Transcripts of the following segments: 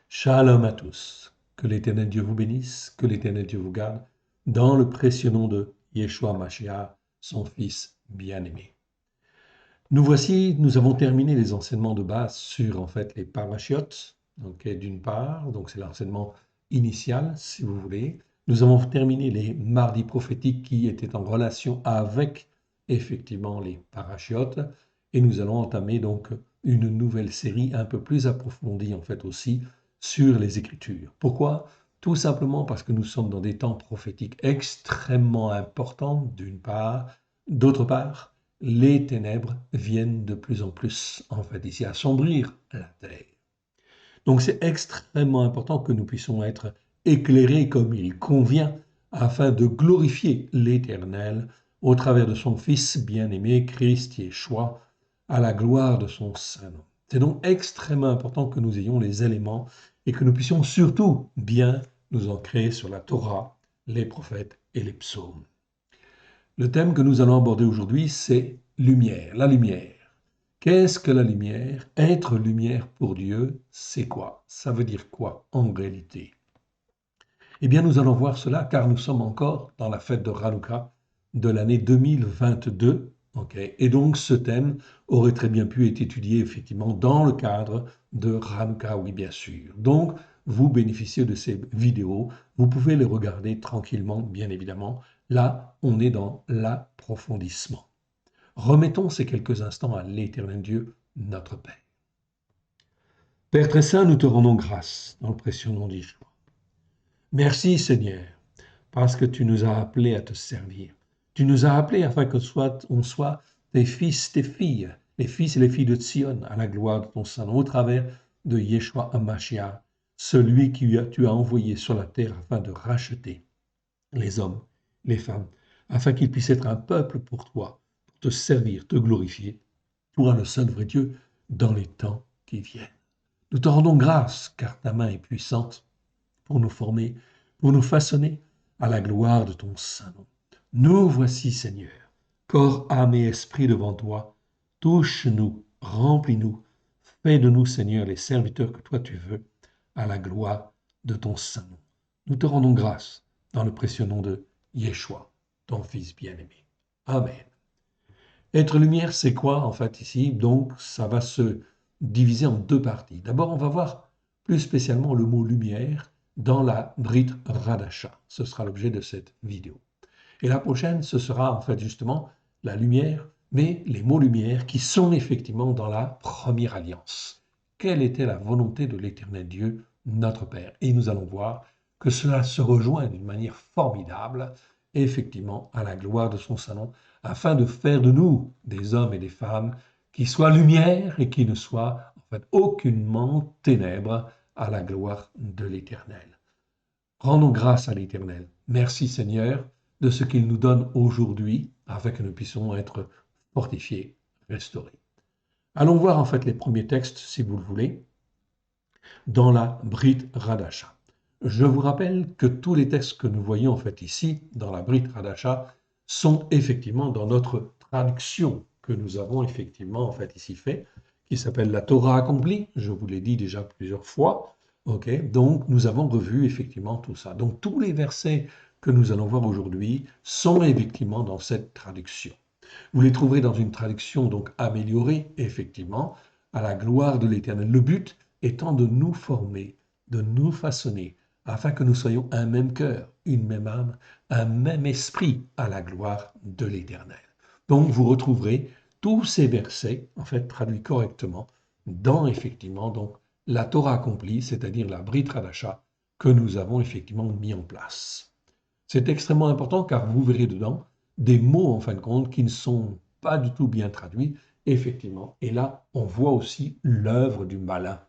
Shalom à tous. Que l'Éternel Dieu vous bénisse, que l'Éternel Dieu vous garde, dans le précieux nom de Yeshua Mashiach, son Fils bien-aimé. Nous avons terminé les enseignements de base sur en fait les parachiotes, d'une part, donc c'est l'enseignement initial, si vous voulez. Nous avons terminé les mardis prophétiques qui étaient en relation avec effectivement les parachiotes, et nous allons entamer donc une nouvelle série un peu plus approfondie en fait aussi sur les Écritures. Pourquoi? Tout simplement parce que nous sommes dans des temps prophétiques extrêmement importants, d'une part. D'autre part, les ténèbres viennent de plus en plus, en fait, ici, assombrir la terre. Donc c'est extrêmement important que nous puissions être éclairés comme il convient afin de glorifier l'Éternel au travers de son Fils bien-aimé, Christ Yeshua, à la gloire de son Saint-Nom. C'est donc extrêmement important que nous ayons les éléments et que nous puissions surtout bien nous ancrer sur la Torah, les prophètes et les psaumes. Le thème que nous allons aborder aujourd'hui, c'est lumière, la lumière. Qu'est-ce que la lumière? Être lumière pour Dieu, c'est quoi? Ça veut dire quoi en réalité? Eh bien, nous allons voir cela car nous sommes encore dans la fête de Hanouka de l'année 2022. Et donc, ce thème aurait très bien pu être étudié effectivement dans le cadre de Hanouka, oui, bien sûr. Donc, vous bénéficiez de ces vidéos. Vous pouvez les regarder tranquillement, bien évidemment. Là, on est dans l'approfondissement. Remettons ces quelques instants à l'Éternel Dieu, notre Père. Père très saint, nous te rendons grâce dans le précieux nom d'Yeshua. Merci Seigneur, parce que tu nous as appelés à te servir. Tu nous as appelés afin que on soit tes fils, tes filles, les fils et les filles de Sion, à la gloire de ton Saint-Nom, au travers de Yeshua HaMashiach, celui que tu as envoyé sur la terre afin de racheter les hommes, les femmes, afin qu'ils puissent être un peuple pour toi, pour te servir, te glorifier, toi le seul vrai Dieu, dans les temps qui viennent. Nous te rendons grâce, car ta main est puissante pour nous former, pour nous façonner à la gloire de ton Saint-Nom. Nous voici, Seigneur, corps, âme et esprit devant toi. Touche-nous, remplis-nous, fais de nous, Seigneur, les serviteurs que toi tu veux, à la gloire de ton Saint-Nom. Nous te rendons grâce dans le précieux nom de Yeshua, ton Fils bien-aimé. Amen. Être lumière, c'est quoi en fait ici? Donc, ça va se diviser en deux parties. D'abord, on va voir plus spécialement le mot lumière dans la Brit Radasha. Ce sera l'objet de cette vidéo. Et la prochaine, ce sera en fait justement la lumière, mais les mots lumière qui sont effectivement dans la première alliance. Quelle était la volonté de l'Éternel Dieu, notre Père? Et nous allons voir que cela se rejoint d'une manière formidable, effectivement, à la gloire de son Saint-Nom, afin de faire de nous des hommes et des femmes qui soient lumière et qui ne soient en fait aucunement ténèbres, à la gloire de l'Éternel. Rendons grâce à l'Éternel. Merci Seigneur de ce qu'il nous donne aujourd'hui, afin que nous puissions être fortifiés, restaurés. Allons voir en fait les premiers textes, si vous le voulez, dans la Brit Radasha. Je vous rappelle que tous les textes que nous voyons en fait ici, dans la Brit Radasha, sont effectivement dans notre traduction que nous avons effectivement en fait ici fait, qui s'appelle la Torah accomplie. Je vous l'ai dit déjà plusieurs fois. Donc nous avons revu effectivement tout ça. Donc tous les versets que nous allons voir aujourd'hui sont effectivement dans cette traduction. Vous les trouverez dans une traduction donc améliorée, effectivement, à la gloire de l'Éternel. Le but étant de nous former, de nous façonner, afin que nous soyons un même cœur, une même âme, un même esprit à la gloire de l'Éternel. Donc vous retrouverez tous ces versets, en fait traduits correctement, dans effectivement donc la Torah accomplie, c'est-à-dire la Brit Hadasha que nous avons effectivement mis en place. C'est extrêmement important car vous verrez dedans des mots en fin de compte qui ne sont pas du tout bien traduits, effectivement. Et là, on voit aussi l'œuvre du malin.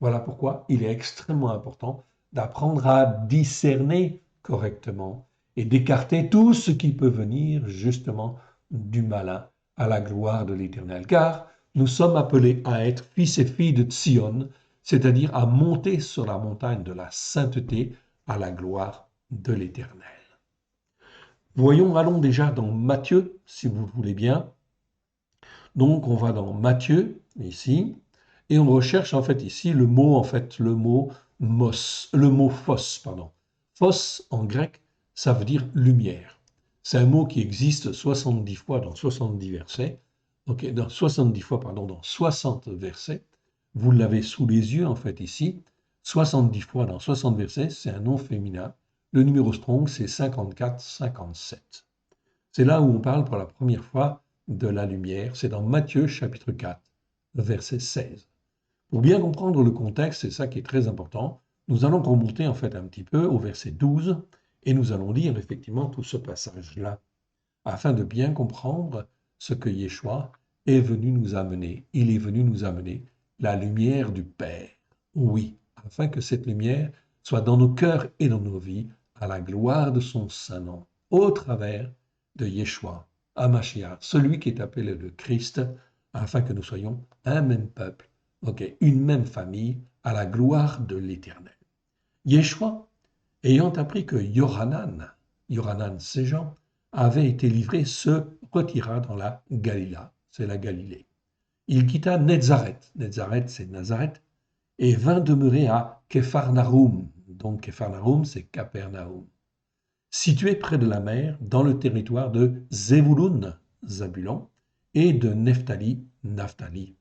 Voilà pourquoi il est extrêmement important d'apprendre à discerner correctement et d'écarter tout ce qui peut venir justement du malin à la gloire de l'Éternel. Car nous sommes appelés à être fils et filles de Sion, c'est-à-dire à monter sur la montagne de la sainteté à la gloire de l'Éternel. Voyons, allons déjà dans Matthieu, si vous le voulez bien. Donc, on va dans Matthieu, ici, Et on recherche en fait ici le mot, le mot phos, pardon. Phos en grec, ça veut dire lumière. C'est un mot qui existe 70 fois dans 70 versets. Ok, dans 70 fois, pardon, dans 60 versets. Vous l'avez sous les yeux en fait ici. 70 fois dans 60 versets, c'est un nom féminin. Le numéro strong, c'est 54-57. C'est là où on parle pour la première fois de la lumière. C'est dans Matthieu chapitre 4, verset 16. Pour bien comprendre le contexte, c'est ça qui est très important, nous allons remonter en fait un petit peu au verset 12 et nous allons lire effectivement tout ce passage-là afin de bien comprendre ce que Yeshua est venu nous amener. Il est venu nous amener la lumière du Père. Oui, afin que cette lumière soit dans nos cœurs et dans nos vies à la gloire de son saint nom, au travers de Yeshua, Hamashiach, celui qui est appelé le Christ, afin que nous soyons un même peuple, une même famille, à la gloire de l'Éternel. Yeshua, ayant appris que Yohanan, c'est Jean, avait été livré, se retira dans la Galila, c'est la Galilée. Il quitta Nézareth, Nézareth c'est Nazareth, et vint demeurer à Képharnaüm, donc Képharnaüm c'est Capernaum, situé près de la mer, dans le territoire de Zébouloun, Zabulon, et de Nephtali, Nephtali,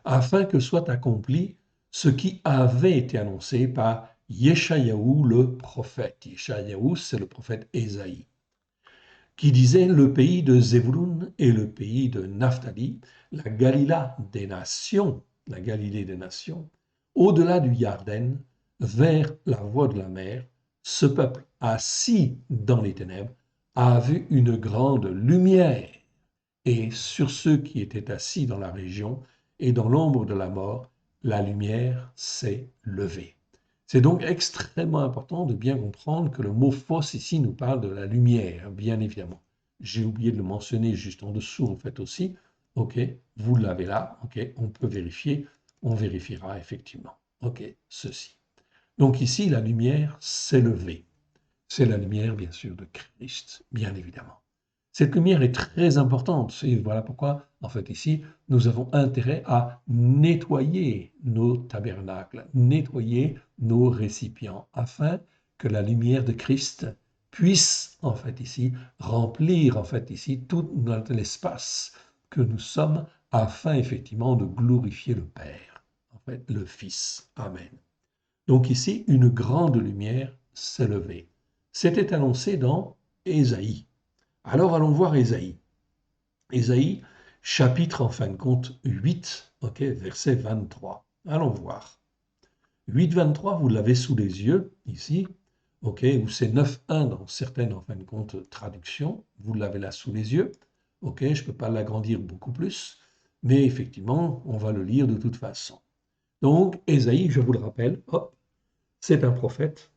afin que soit accompli ce qui avait été annoncé par Yeshayahu le prophète. Yeshayahu, c'est le prophète Ésaïe, qui disait le pays de Zébouloun et le pays de Naphtali, la Galilée des nations, au-delà du Yarden, vers la voie de la mer, ce peuple assis dans les ténèbres a vu une grande lumière. Et sur ceux qui étaient assis dans la région et dans l'ombre de la mort, la lumière s'est levée. C'est donc extrêmement important de bien comprendre que le mot phos ici nous parle de la lumière, bien évidemment. J'ai oublié de le mentionner juste en dessous, en fait aussi. OK, vous l'avez là. OK, on peut vérifier. On vérifiera effectivement. OK, ceci. Donc ici, la lumière s'est levée. C'est la lumière, bien sûr, de Christ, bien évidemment. Cette lumière est très importante et voilà pourquoi, en fait, ici, nous avons intérêt à nettoyer nos tabernacles, nettoyer nos récipients, afin que la lumière de Christ puisse, en fait, ici, remplir, en fait, ici, tout l'espace que nous sommes, afin, effectivement, de glorifier le Père, en fait, le Fils. Amen. Donc ici, une grande lumière s'est levée. C'était annoncé dans Ésaïe. Alors allons voir Ésaïe. Ésaïe, chapitre en fin de compte 8, verset 23. Allons voir. 8,23, vous l'avez sous les yeux ici, ou c'est 9,1 dans certaines en fin de compte traductions. Vous l'avez là sous les yeux. Je ne peux pas l'agrandir beaucoup plus, mais effectivement, on va le lire de toute façon. Donc, Ésaïe, je vous le rappelle, c'est un prophète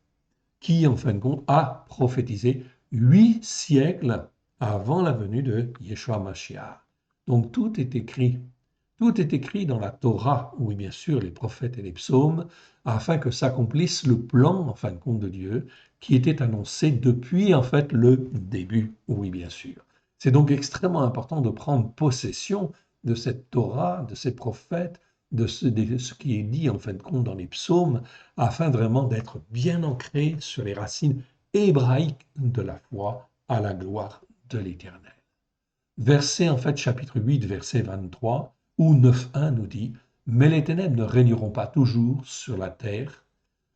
qui, en fin de compte, a prophétisé 8 siècles avant la venue de Yeshua Mashiach. Donc tout est écrit. Tout est écrit dans la Torah, oui bien sûr, les prophètes et les psaumes, afin que s'accomplisse le plan, en fin de compte, de Dieu, qui était annoncé depuis, en fait, le début, oui bien sûr. C'est donc extrêmement important de prendre possession de cette Torah, de ces prophètes, de ce qui est dit, en fin de compte, dans les psaumes, afin vraiment d'être bien ancré sur les racines hébraïques de la foi à la gloire de l'Éternel. Verset, en fait, chapitre 8, verset 23, où 9.1 nous dit « Mais les ténèbres ne régneront pas toujours sur la terre,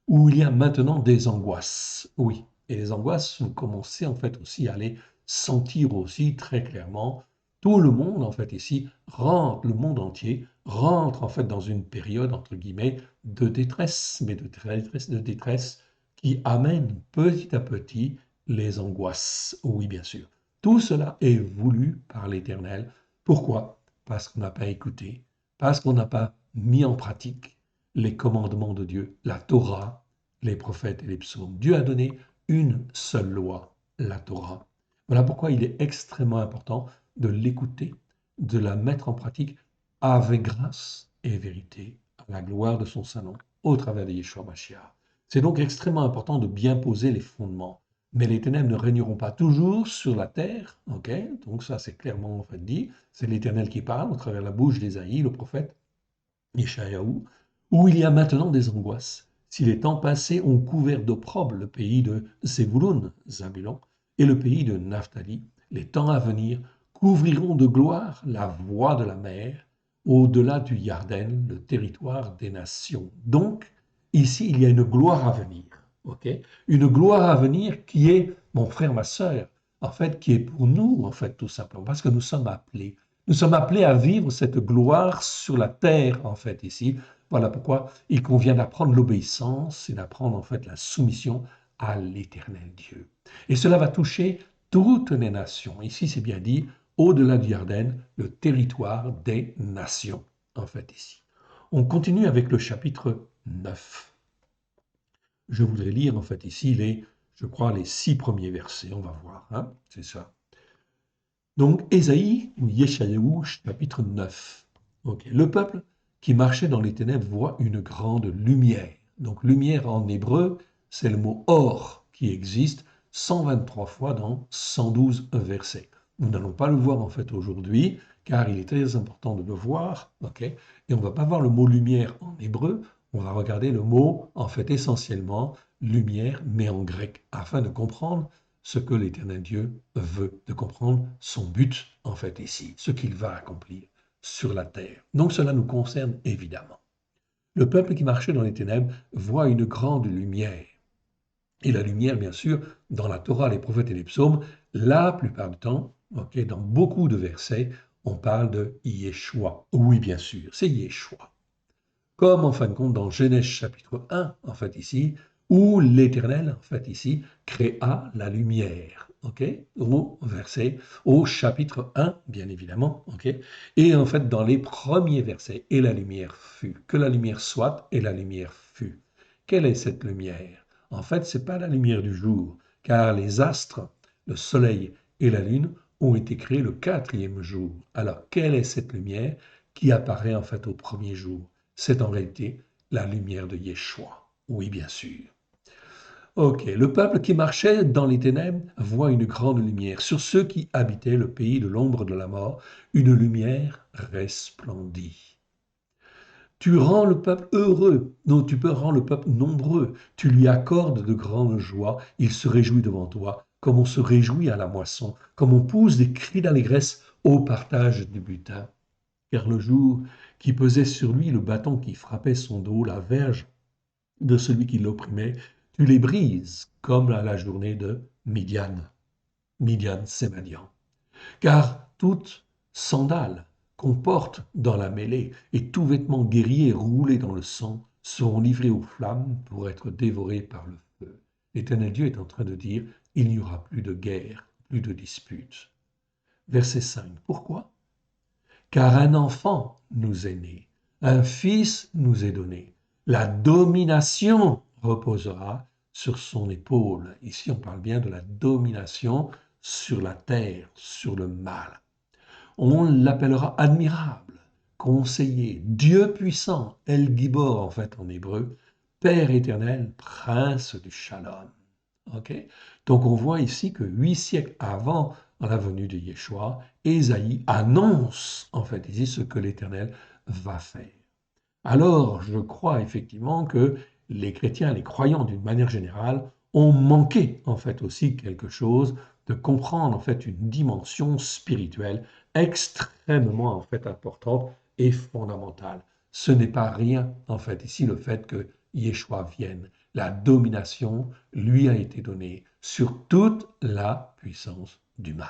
où il y a maintenant des angoisses. » Oui, et les angoisses, vous commencez en fait aussi à les sentir aussi très clairement. Tout le monde, en fait, ici, rentre, le monde entier, rentre en fait dans une période, entre guillemets, de détresse, mais de détresse qui amène petit à petit les angoisses. Oui, bien sûr. Tout cela est voulu par l'Éternel. Pourquoi? Parce qu'on n'a pas écouté, parce qu'on n'a pas mis en pratique les commandements de Dieu, la Torah, les prophètes et les psaumes. Dieu a donné une seule loi, la Torah. Voilà pourquoi il est extrêmement important de l'écouter, de la mettre en pratique avec grâce et vérité, à la gloire de son saint nom, au travers de Yeshua Mashiach. C'est donc extrêmement important de bien poser les fondements, Mais les ténèbres ne régneront pas toujours sur la terre. Ok, donc ça c'est clairement en fait dit. C'est l'Éternel qui parle au travers la bouche d'Ésaïe, le prophète Yeshayahu, où il y a maintenant des angoisses. Si les temps passés ont couvert d'opprobre le pays de Zébouloun, Zabulon, et le pays de Naphtali, les temps à venir couvriront de gloire la voie de la mer, au-delà du Yarden, le territoire des nations. Donc, ici, il y a une gloire à venir. Ok, une gloire à venir qui est, mon frère, ma sœur, en fait, qui est pour nous, en fait, tout simplement, parce que nous sommes appelés. Nous sommes appelés à vivre cette gloire sur la terre, en fait, ici. Voilà pourquoi il convient d'apprendre l'obéissance et d'apprendre, en fait, la soumission à l'Éternel Dieu. Et cela va toucher toutes les nations. Ici, c'est bien dit, au-delà du Yarden, le territoire des nations, en fait, ici. On continue avec le chapitre 9. Je voudrais lire, en fait, ici, je crois, les 6 premiers versets. On va voir, hein, c'est ça. Donc, Ésaïe, ou Yeshayahu, chapitre 9. Ok. Le peuple qui marchait dans les ténèbres voit une grande lumière. Donc, lumière en hébreu, c'est le mot or qui existe 123 fois dans 112 versets. Nous n'allons pas le voir en fait aujourd'hui, car il est très important de le voir. Ok. Et on ne va pas voir le mot lumière en hébreu, on va regarder le mot en fait essentiellement lumière, mais en grec, afin de comprendre ce que l'Éternel Dieu veut, de comprendre son but, en fait, ici, ce qu'il va accomplir sur la terre. Donc cela nous concerne évidemment. Le peuple qui marchait dans les ténèbres voit une grande lumière. Et la lumière, bien sûr, dans la Torah, les prophètes et les psaumes, la plupart du temps, okay, dans beaucoup de versets, on parle de Yeshua. Oui, bien sûr, c'est Yeshua. Comme en fin de compte dans Genèse chapitre 1, en fait ici, où l'Éternel, en fait ici, créa la lumière. Ok, au chapitre 1, bien évidemment. Ok, et en fait, dans les premiers versets, et la lumière fut, que la lumière soit, et la lumière fut. Quelle est cette lumière? En fait, ce n'est pas la lumière du jour, car les astres, le soleil et la lune ont été créés le quatrième jour. Alors, quelle est cette lumière qui apparaît en fait au premier jour? C'est en réalité la lumière de Yeshua. Oui, bien sûr. Ok, le peuple qui marchait dans les ténèbres voit une grande lumière. Sur ceux qui habitaient le pays de l'ombre de la mort, une lumière resplendit. Tu rends le peuple heureux, non, tu peux rendre le peuple nombreux, tu lui accordes de grandes joies, il se réjouit devant toi, comme on se réjouit à la moisson, comme on pousse des cris d'allégresse au partage du butin. Car le jour qui pesait sur lui, le bâton qui frappait son dos, la verge de celui qui l'opprimait, tu les brises comme à la journée de Midian. Midian, c'est Madian. Car toute sandale qu'on porte dans la mêlée et tout vêtement guerrier roulé dans le sang seront livrés aux flammes pour être dévorés par le feu. L'Éternel Dieu est en train de dire, il n'y aura plus de guerre, plus de disputes. Verset 5. Pourquoi? Car un enfant nous est né, un fils nous est donné. La domination reposera sur son épaule. Ici, on parle bien de la domination sur la terre, sur le mal. On l'appellera admirable, conseiller, Dieu puissant, El Gibor en fait en hébreu, Père éternel, prince du shalom. Okay. Donc on voit ici que 8 siècles avant la venue de Yeshua, Ésaïe annonce en fait ici ce que l'Éternel va faire. Alors je crois effectivement que les chrétiens, les croyants d'une manière générale, ont manqué en fait aussi quelque chose de comprendre en fait une dimension spirituelle extrêmement en fait importante et fondamentale. Ce n'est pas rien en fait ici le fait que Yeshua vienne. La domination lui a été donnée sur toute la puissance du mal.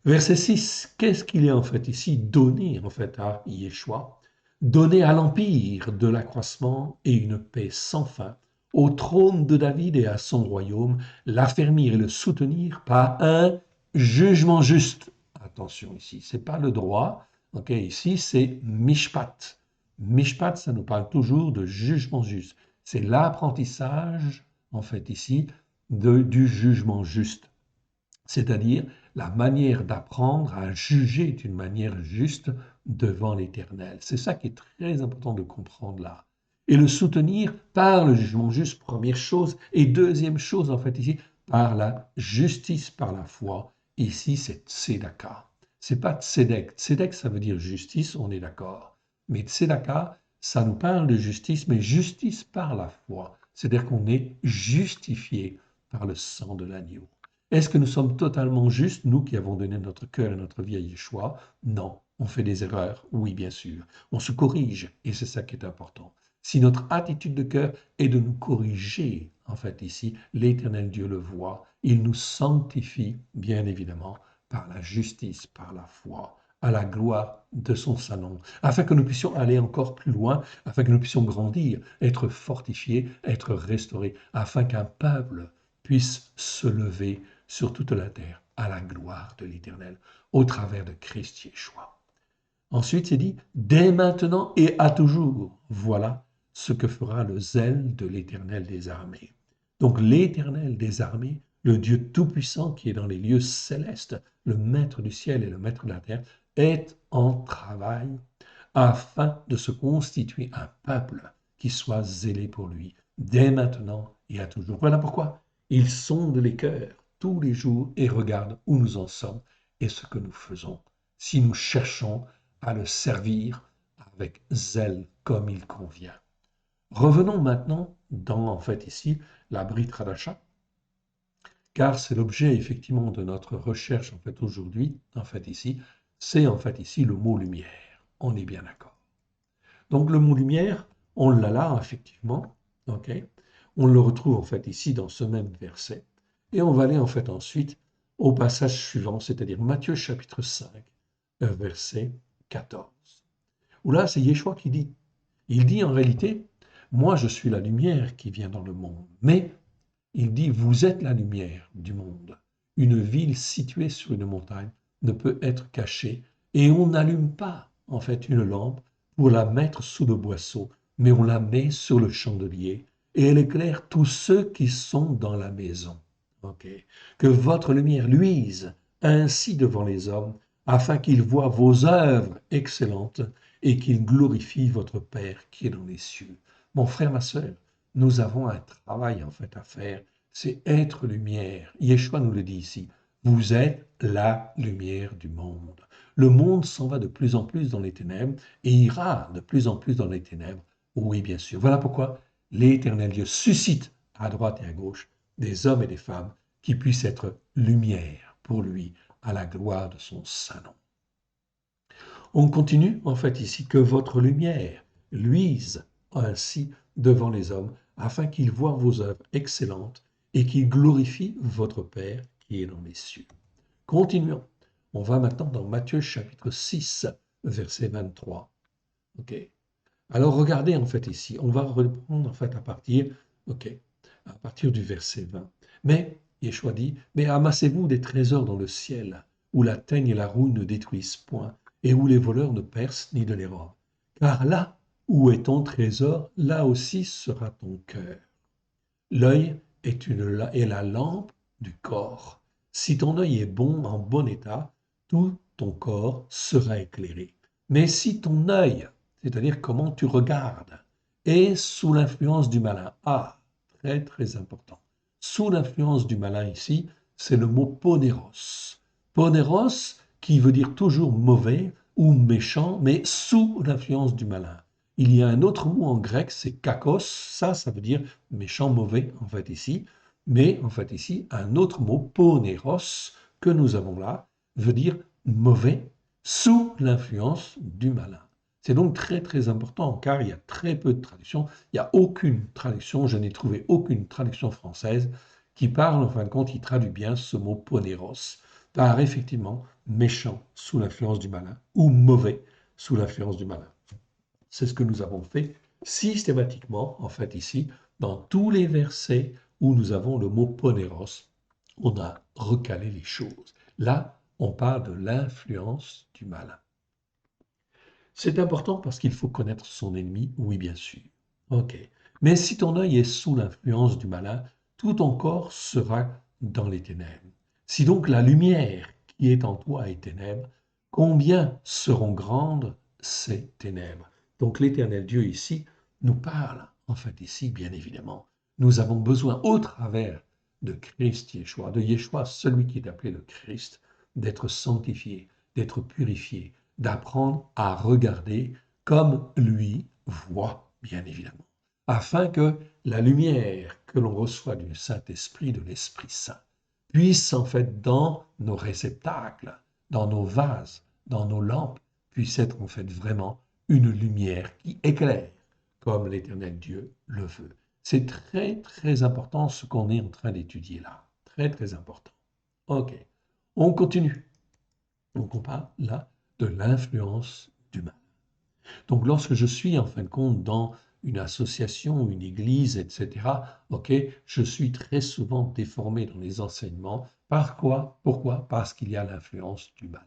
Verset 6, qu'est-ce qu'il est en fait ici donné en fait à Yeshua? Donné à l'empire de l'accroissement et une paix sans fin, au trône de David et à son royaume, l'affermir et le soutenir par un jugement juste. Attention ici, c'est pas le droit, ok, ici c'est mishpat. Mishpat, ça nous parle toujours de jugement juste. C'est l'apprentissage, en fait ici, du jugement juste. C'est-à-dire la manière d'apprendre à juger d'une manière juste devant l'Éternel. C'est ça qui est très important de comprendre là. Et le soutenir par le jugement juste, première chose. Et deuxième chose, en fait, ici, par la justice, par la foi. Ici, c'est tzedaka. C'est pas tzedek. Tzedek, ça veut dire justice, on est d'accord. Mais tzedaka, ça nous parle de justice, mais justice par la foi. C'est-à-dire qu'on est justifié par le sang de l'agneau. Est-ce que nous sommes totalement justes, nous qui avons donné notre cœur et notre vie à Yeshua? Non. On fait des erreurs? Oui, bien sûr. On se corrige, et c'est ça qui est important. Si notre attitude de cœur est de nous corriger, en fait ici, l'Éternel Dieu le voit, il nous sanctifie, bien évidemment, par la justice, par la foi, à la gloire de son Saint-Nom, afin que nous puissions aller encore plus loin, afin que nous puissions grandir, être fortifiés, être restaurés, afin qu'un peuple puisse se lever sur toute la terre à la gloire de l'Éternel, au travers de Christ Yeshua. Ensuite, c'est dit, dès maintenant et à toujours, voilà ce que fera le zèle de l'Éternel des armées. Donc l'Éternel des armées, le Dieu Tout-Puissant qui est dans les lieux célestes, le Maître du ciel et le Maître de la terre, est en travail afin de se constituer un peuple qui soit zélé pour lui, dès maintenant et à toujours. Voilà pourquoi il sonde les cœurs tous les jours et regarde où nous en sommes et ce que nous faisons, si nous cherchons à le servir avec zèle comme il convient. Revenons maintenant dans, en fait, ici, la Brit Hadasha, car c'est l'objet, effectivement, de notre recherche, en fait, aujourd'hui, en fait, ici, c'est, en fait, ici, le mot lumière. On est bien d'accord. Donc, le mot lumière, on l'a là, effectivement, ok? On le retrouve, en fait, ici, dans ce même verset. Et on va aller, en fait, ensuite au passage suivant, c'est-à-dire Matthieu, chapitre 5, verset 14. Où là, c'est Yeshua qui dit. Il dit en réalité, moi je suis la lumière qui vient dans le monde. Mais il dit, vous êtes la lumière du monde. Une ville située sur une montagne ne peut être cachée et on n'allume pas en fait une lampe pour la mettre sous le boisseau, mais on la met sur le chandelier et elle éclaire tous ceux qui sont dans la maison. Okay. Que votre lumière luise ainsi devant les hommes, afin qu'ils voient vos œuvres excellentes et qu'ils glorifient votre Père qui est dans les cieux. Mon frère, ma sœur, nous avons un travail en fait à faire, c'est être lumière. Yeshua nous le dit ici, vous êtes la lumière du monde. Le monde s'en va de plus en plus dans les ténèbres et ira de plus en plus dans les ténèbres. Oui, bien sûr. Voilà pourquoi l'Éternel Dieu suscite à droite et à gauche des hommes et des femmes qui puissent être lumière pour lui à la gloire de son saint nom. On continue en fait ici que votre lumière luise ainsi devant les hommes afin qu'ils voient vos œuvres excellentes et qu'ils glorifient votre Père qui est dans les cieux. Continuons. On va maintenant dans Matthieu chapitre 6, verset 23. OK. Alors regardez en fait ici, on va reprendre en fait à partir du verset 20. Mais, Yeshua dit, mais amassez-vous des trésors dans le ciel, où la teigne et la rouille ne détruisent point, et où les voleurs ne percent ni ne les robent. Car là où est ton trésor, là aussi sera ton cœur. L'œil est la lampe du corps. Si ton œil est bon, en bon état, tout ton corps sera éclairé. Mais si ton œil, c'est-à-dire comment tu regardes, est sous l'influence du malin, très très important. Sous l'influence du malin ici, c'est le mot poneros. Poneros qui veut dire toujours mauvais ou méchant, mais sous l'influence du malin. Il y a un autre mot en grec, c'est kakos, ça veut dire méchant, mauvais, en fait ici, mais en fait ici, un autre mot, poneros, que nous avons là, veut dire mauvais, sous l'influence du malin. C'est donc très très important car il y a très peu de traductions, il n'y a aucune traduction, je n'ai trouvé aucune traduction française qui parle, en fin de compte, qui traduit bien ce mot poneros, par effectivement méchant sous l'influence du malin ou mauvais sous l'influence du malin. C'est ce que nous avons fait systématiquement, en fait, ici, dans tous les versets où nous avons le mot poneros. On a recalé les choses. Là, on parle de l'influence du malin. C'est important parce qu'il faut connaître son ennemi, oui, bien sûr. Ok. Mais si ton œil est sous l'influence du malin, tout ton corps sera dans les ténèbres. Si donc la lumière qui est en toi est ténèbres, combien seront grandes ces ténèbres? Donc l'Éternel Dieu ici nous parle, en fait, ici, bien évidemment. Nous avons besoin, au travers de Christ Yeshua, de Yeshua, celui qui est appelé le Christ, d'être sanctifié, d'être purifié, d'apprendre à regarder comme lui voit, bien évidemment, afin que la lumière que l'on reçoit du Saint-Esprit, de l'Esprit Saint, puisse en fait dans nos réceptacles, dans nos vases, dans nos lampes, puisse être en fait vraiment une lumière qui éclaire comme l'Éternel Dieu le veut. C'est très très important ce qu'on est en train d'étudier là. Très très important. Ok, on continue. Donc on parle là de l'influence du mal. Donc lorsque je suis en fin de compte dans une association, une église, etc., ok, je suis très souvent déformé dans les enseignements. Par quoi? Pourquoi? Parce qu'il y a l'influence du mal.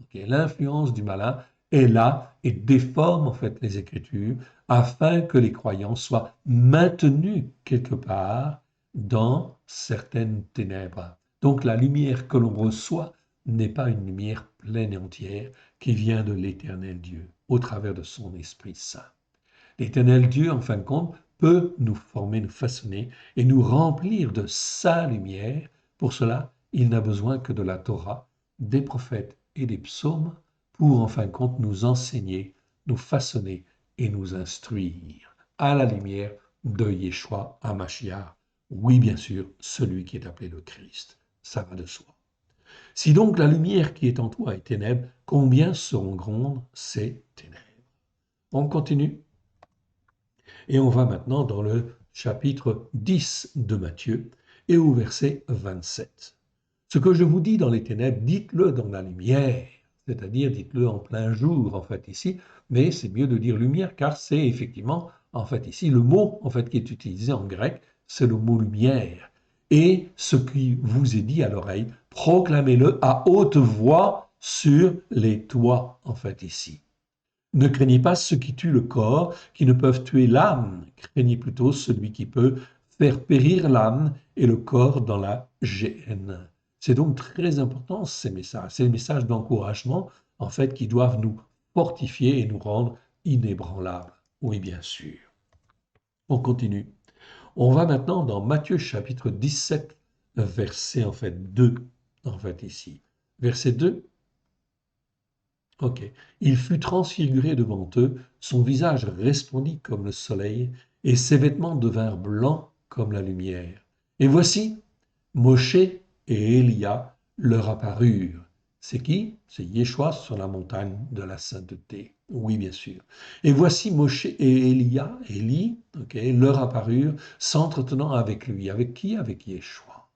Okay? L'influence du malin est là et déforme en fait les Écritures afin que les croyants soient maintenus quelque part dans certaines ténèbres. Donc la lumière que l'on reçoit n'est pas une lumière pleine et entière qui vient de l'Éternel Dieu au travers de son Esprit Saint. L'Éternel Dieu, en fin de compte, peut nous former, nous façonner et nous remplir de sa lumière. Pour cela, il n'a besoin que de la Torah, des prophètes et des psaumes pour, en fin de compte, nous enseigner, nous façonner et nous instruire à la lumière de Yeshua HaMashiach. Oui, bien sûr, celui qui est appelé le Christ. Ça va de soi. Si donc la lumière qui est en toi est ténèbres, combien seront grandes ces ténèbres? On continue. Et on va maintenant dans le chapitre 10 de Matthieu et au verset 27. Ce que je vous dis dans les ténèbres, dites-le dans la lumière, c'est-à-dire dites-le en plein jour, en fait, ici, mais c'est mieux de dire lumière, car c'est effectivement, en fait, ici, le mot, en fait, qui est utilisé en grec, c'est le mot lumière. Et ce qui vous est dit à l'oreille, proclamez-le à haute voix sur les toits, en fait, ici. Ne craignez pas ceux qui tuent le corps, qui ne peuvent tuer l'âme. Craignez plutôt celui qui peut faire périr l'âme et le corps dans la géhenne. C'est donc très important ces messages. C'est des messages d'encouragement, en fait, qui doivent nous fortifier et nous rendre inébranlables. Oui, bien sûr. On continue. On va maintenant dans Matthieu chapitre 17, verset en fait 2, en fait ici. Verset 2. Ok. Il fut transfiguré devant eux, son visage resplendit comme le soleil, et ses vêtements devinrent blancs comme la lumière. Et voici, Moshe et Élia leur apparurent. C'est qui? C'est Yeshua sur la montagne de la sainteté. Oui, bien sûr. Et voici Moshe et Élie, ok, leur apparurent, s'entretenant avec lui. Avec qui? Avec Yeshua.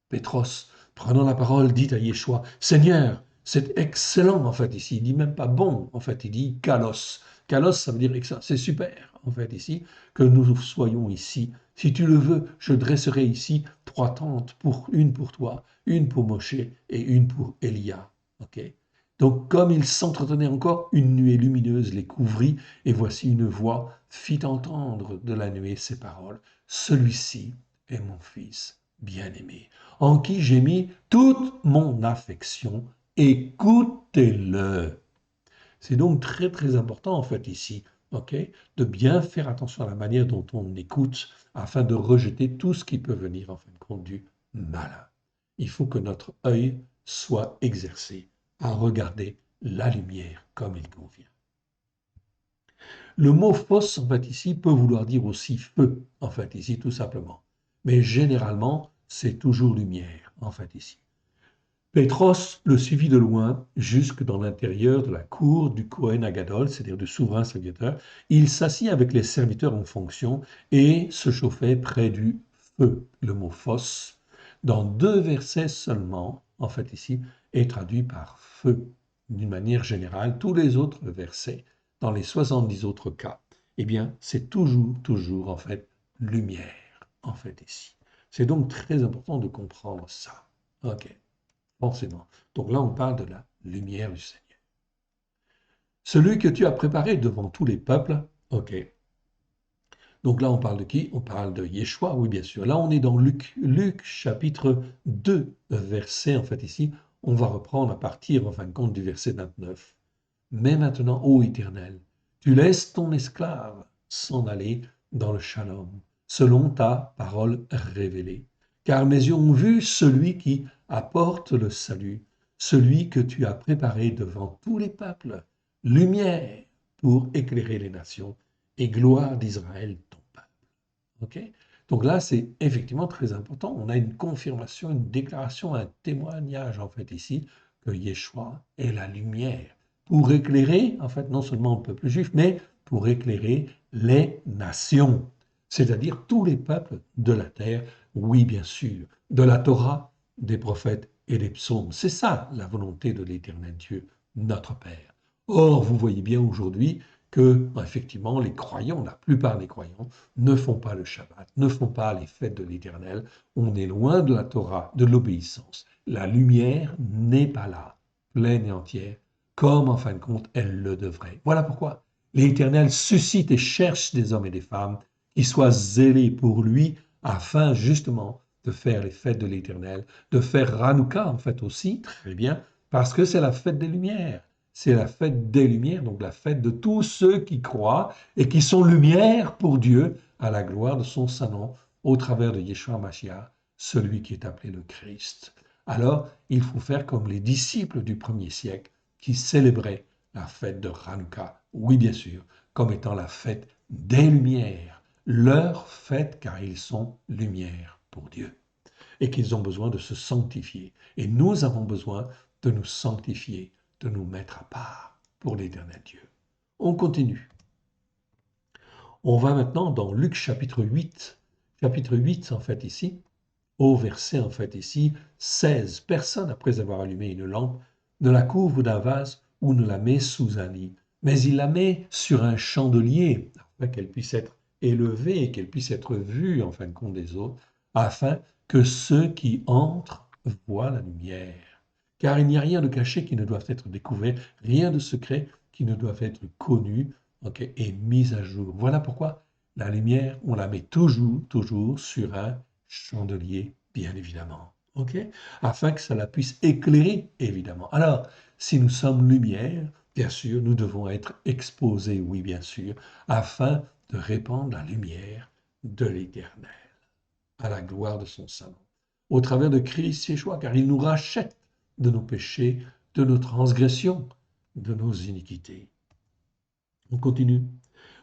Pétros, prenant la parole, dit à Yeshua, Seigneur, c'est excellent en fait ici. Il dit même pas bon, en fait, il dit kalos. Kalos, ça veut dire excellent. C'est super en fait ici que nous soyons ici. Si tu le veux, je dresserai ici 3 tentes, une pour toi, une pour Moshe et une pour Élia. Ok. Donc comme ils s'entretenaient encore, une nuée lumineuse les couvrit, et voici une voix fit entendre de la nuée ces paroles. Celui-ci est mon fils bien-aimé, en qui j'ai mis toute mon affection, écoutez-le. C'est donc très très important en fait ici, ok, de bien faire attention à la manière dont on écoute afin de rejeter tout ce qui peut venir en fin de compte du malin. Il faut que notre œil soit exercé à regarder la lumière comme il convient. Le mot fausse en fait ici peut vouloir dire aussi feu en fait ici tout simplement, mais généralement c'est toujours lumière en fait ici. Pétros le suivit de loin jusque dans l'intérieur de la cour du Kohen Agadol, c'est-à-dire du souverain serviteur. Il s'assit avec les serviteurs en fonction et se chauffait près du feu. Le mot phos, dans 2 versets seulement, en fait ici, est traduit par feu. D'une manière générale, tous les autres versets, dans les 70 autres cas, eh bien, c'est toujours, en fait, lumière, en fait ici. C'est donc très important de comprendre ça. OK. Forcément. Donc là, on parle de la lumière du Seigneur. Celui que tu as préparé devant tous les peuples, ok. Donc là, on parle de qui? On parle de Yeshua, oui, bien sûr. Là, on est dans Luc chapitre 2, verset, en fait, ici, on va reprendre à partir, en fin de compte, du verset 29. Mais maintenant, ô Éternel, tu laisses ton esclave s'en aller dans le shalom, selon ta parole révélée. Car mes yeux ont vu celui qui apporte le salut, celui que tu as préparé devant tous les peuples, lumière pour éclairer les nations et gloire d'Israël, ton peuple. Ok. Donc là, c'est effectivement très important. On a une confirmation, une déclaration, un témoignage en fait ici que Yeshua est la lumière pour éclairer en fait non seulement le peuple juif, mais pour éclairer les nations, c'est-à-dire tous les peuples de la terre. Oui, bien sûr, de la Torah, des prophètes et des psaumes. C'est ça la volonté de l'Éternel Dieu, notre Père. Or, vous voyez bien aujourd'hui que, effectivement, les croyants, la plupart des croyants, ne font pas le Shabbat, ne font pas les fêtes de l'Éternel. On est loin de la Torah, de l'obéissance. La lumière n'est pas là, pleine et entière, comme en fin de compte elle le devrait. Voilà pourquoi l'Éternel suscite et cherche des hommes et des femmes qui soient zélés pour lui, afin justement de faire les fêtes de l'Éternel, de faire Hanouka en fait aussi, très bien, parce que c'est la fête des Lumières. C'est la fête des Lumières, donc la fête de tous ceux qui croient et qui sont lumière pour Dieu à la gloire de son saint nom au travers de Yeshua Mashiach, celui qui est appelé le Christ. Alors, il faut faire comme les disciples du premier siècle qui célébraient la fête de Hanouka, oui bien sûr, comme étant la fête des Lumières, leur fête car ils sont lumière pour Dieu et qu'ils ont besoin de se sanctifier. Et nous avons besoin de nous sanctifier, de nous mettre à part pour l'Éternel Dieu. On continue. On va maintenant dans Luc chapitre 8. Chapitre 8, en fait, ici, au verset, en fait, ici, 16. Personne, après avoir allumé une lampe, ne la couvre d'un vase ou ne la met sous un lit, mais il la met sur un chandelier, afin qu'elle puisse être élevée et qu'elle puisse être vue, en fin de compte, des autres, afin que ceux qui entrent voient la lumière. Car il n'y a rien de caché qui ne doive être découvert, rien de secret qui ne doit être connu, et mis à jour. Voilà pourquoi la lumière, on la met toujours sur un chandelier, bien évidemment. Afin que cela puisse éclairer, évidemment. Alors, si nous sommes lumière, bien sûr, nous devons être exposés, oui, bien sûr, afin de répandre la lumière de l'Éternel, à la gloire de son saint nom, au travers de Christ Yeshua, car il nous rachète de nos péchés, de nos transgressions, de nos iniquités. On continue.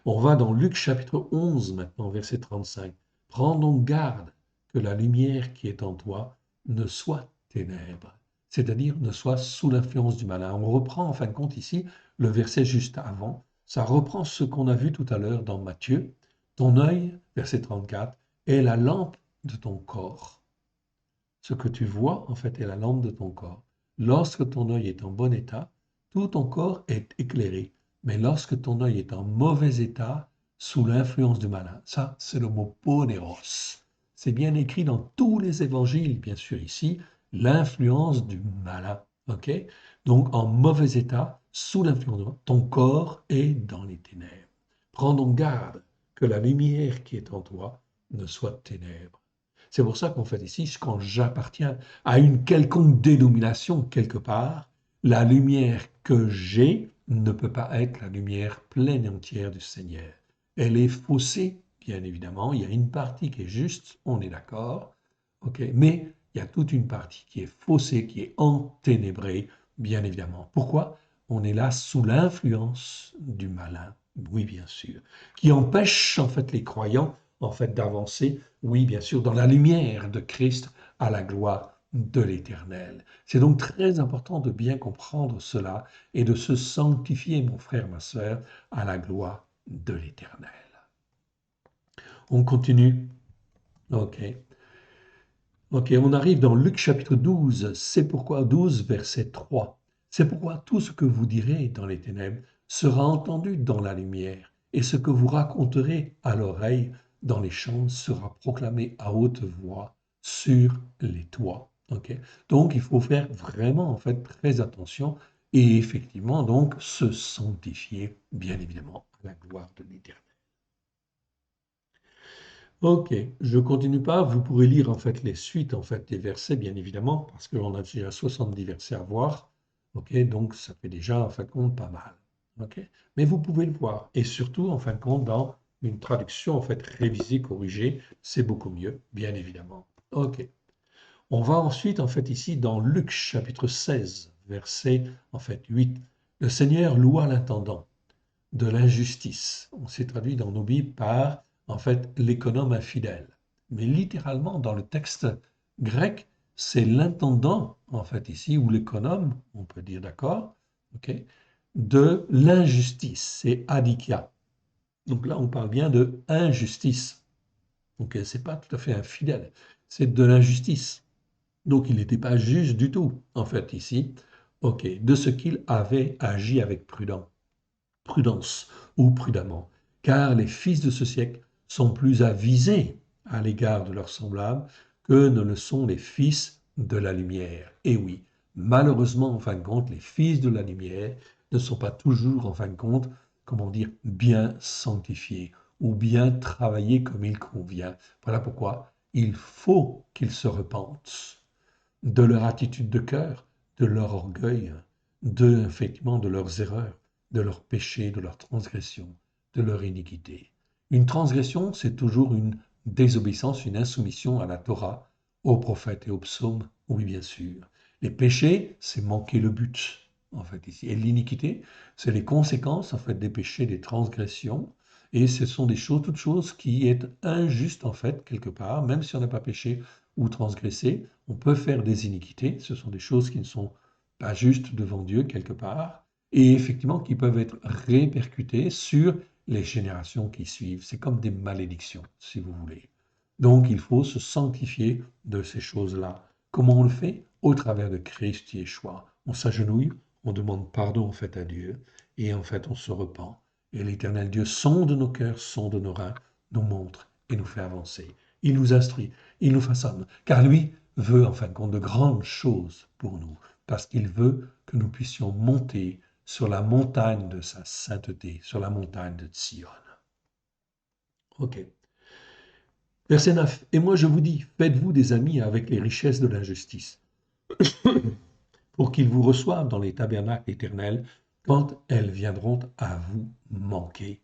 On va dans Luc chapitre 11 maintenant, verset 35. Prends donc garde que la lumière qui est en toi ne soit ténèbres, c'est-à-dire ne soit sous l'influence du malin. On reprend en fin de compte ici le verset juste avant. Ça reprend ce qu'on a vu tout à l'heure dans Matthieu. Ton œil, verset 34, est la lampe de ton corps. Ce que tu vois, en fait, est la lampe de ton corps. Lorsque ton œil est en bon état, tout ton corps est éclairé. Mais lorsque ton œil est en mauvais état, sous l'influence du malin, ça, c'est le mot poneros. C'est bien écrit dans tous les évangiles, bien sûr, ici, l'influence du malin. Donc, en mauvais état, sous l'influence du malin, ton corps est dans les ténèbres. Prends donc garde que la lumière qui est en toi ne soit ténèbres. C'est pour ça qu'en fait ici, quand j'appartiens à une quelconque dénomination quelque part, la lumière que j'ai ne peut pas être la lumière pleine et entière du Seigneur. Elle est faussée, bien évidemment. Il y a une partie qui est juste, on est d'accord, mais il y a toute une partie qui est faussée, qui est enténébrée, bien évidemment. Pourquoi? On est là sous l'influence du malin, oui, bien sûr, qui empêche en fait les croyants en fait d'avancer, oui, bien sûr, dans la lumière de Christ à la gloire de l'Éternel. C'est donc très important de bien comprendre cela et de se sanctifier, mon frère, ma sœur, à la gloire de l'Éternel. On continue. Ok. Ok, on arrive dans Luc chapitre 12. C'est pourquoi 12, verset 3. C'est pourquoi tout ce que vous direz dans les ténèbres sera entendu dans la lumière, et ce que vous raconterez à l'oreille dans les champs sera proclamé à haute voix sur les toits. Donc il faut faire vraiment en fait très attention et effectivement donc se sanctifier bien évidemment à la gloire de l'Éternel. Ok, je continue pas. Vous pourrez lire en fait les suites en fait des versets, bien évidemment, parce qu'on a déjà 70 versets à voir. Ok, donc ça fait déjà en fin de compte pas mal. Ok, mais vous pouvez le voir. Et surtout en fin de compte dans une traduction en fait révisée, corrigée, c'est beaucoup mieux, bien évidemment. Ok. On va ensuite en fait ici dans Luc chapitre 16, verset en fait 8. Le Seigneur loua l'intendant de l'injustice. On s'est traduit dans nos Bibles par en fait l'économe infidèle. Mais littéralement dans le texte grec, c'est l'intendant en fait ici ou l'économe, on peut dire d'accord, ok, de l'injustice. C'est adikia. Donc là, on parle bien de injustice. Donc c'est pas tout à fait infidèle, c'est de l'injustice. Donc il n'était pas juste du tout, en fait, ici, ok, de ce qu'il avait agi avec prudence ou prudemment, car les fils de ce siècle sont plus avisés à l'égard de leurs semblables que ne le sont les fils de la lumière. Et oui, malheureusement, en fin de compte, les fils de la lumière ne sont pas toujours, en fin de compte, comment dire, bien sanctifiés ou bien travaillés comme il convient. Voilà pourquoi il faut qu'ils se repentent de leur attitude de cœur, de leur orgueil, effectivement, de leurs erreurs, de leurs péchés, de leurs transgressions, de leur iniquité. Une transgression, c'est toujours une désobéissance, une insoumission à la Torah, aux prophètes et aux psaumes, oui bien sûr. Les péchés, c'est manquer le but, en fait, ici. Et l'iniquité, c'est les conséquences, en fait, des péchés, des transgressions, et ce sont des choses, toutes choses qui est injuste, en fait, quelque part, même si on n'a pas péché ou transgressé, on peut faire des iniquités, ce sont des choses qui ne sont pas justes devant Dieu quelque part, et effectivement qui peuvent être répercutées sur les générations qui suivent. C'est comme des malédictions, si vous voulez. Donc il faut se sanctifier de ces choses-là. Comment on le fait? Au travers de Christ Yeshua. On s'agenouille, on demande pardon en fait à Dieu, et en fait on se repent. Et l'Éternel Dieu sonde nos cœurs, sonde nos reins, nous montre et nous fait avancer. Il nous instruit, il nous façonne, car lui veut en fin de compte de grandes choses pour nous, parce qu'il veut que nous puissions monter sur la montagne de sa sainteté, sur la montagne de Sion. Ok. Verset 9. Et moi je vous dis, faites-vous des amis avec les richesses de l'injustice, pour qu'ils vous reçoivent dans les tabernacles éternels quand elles viendront à vous manquer.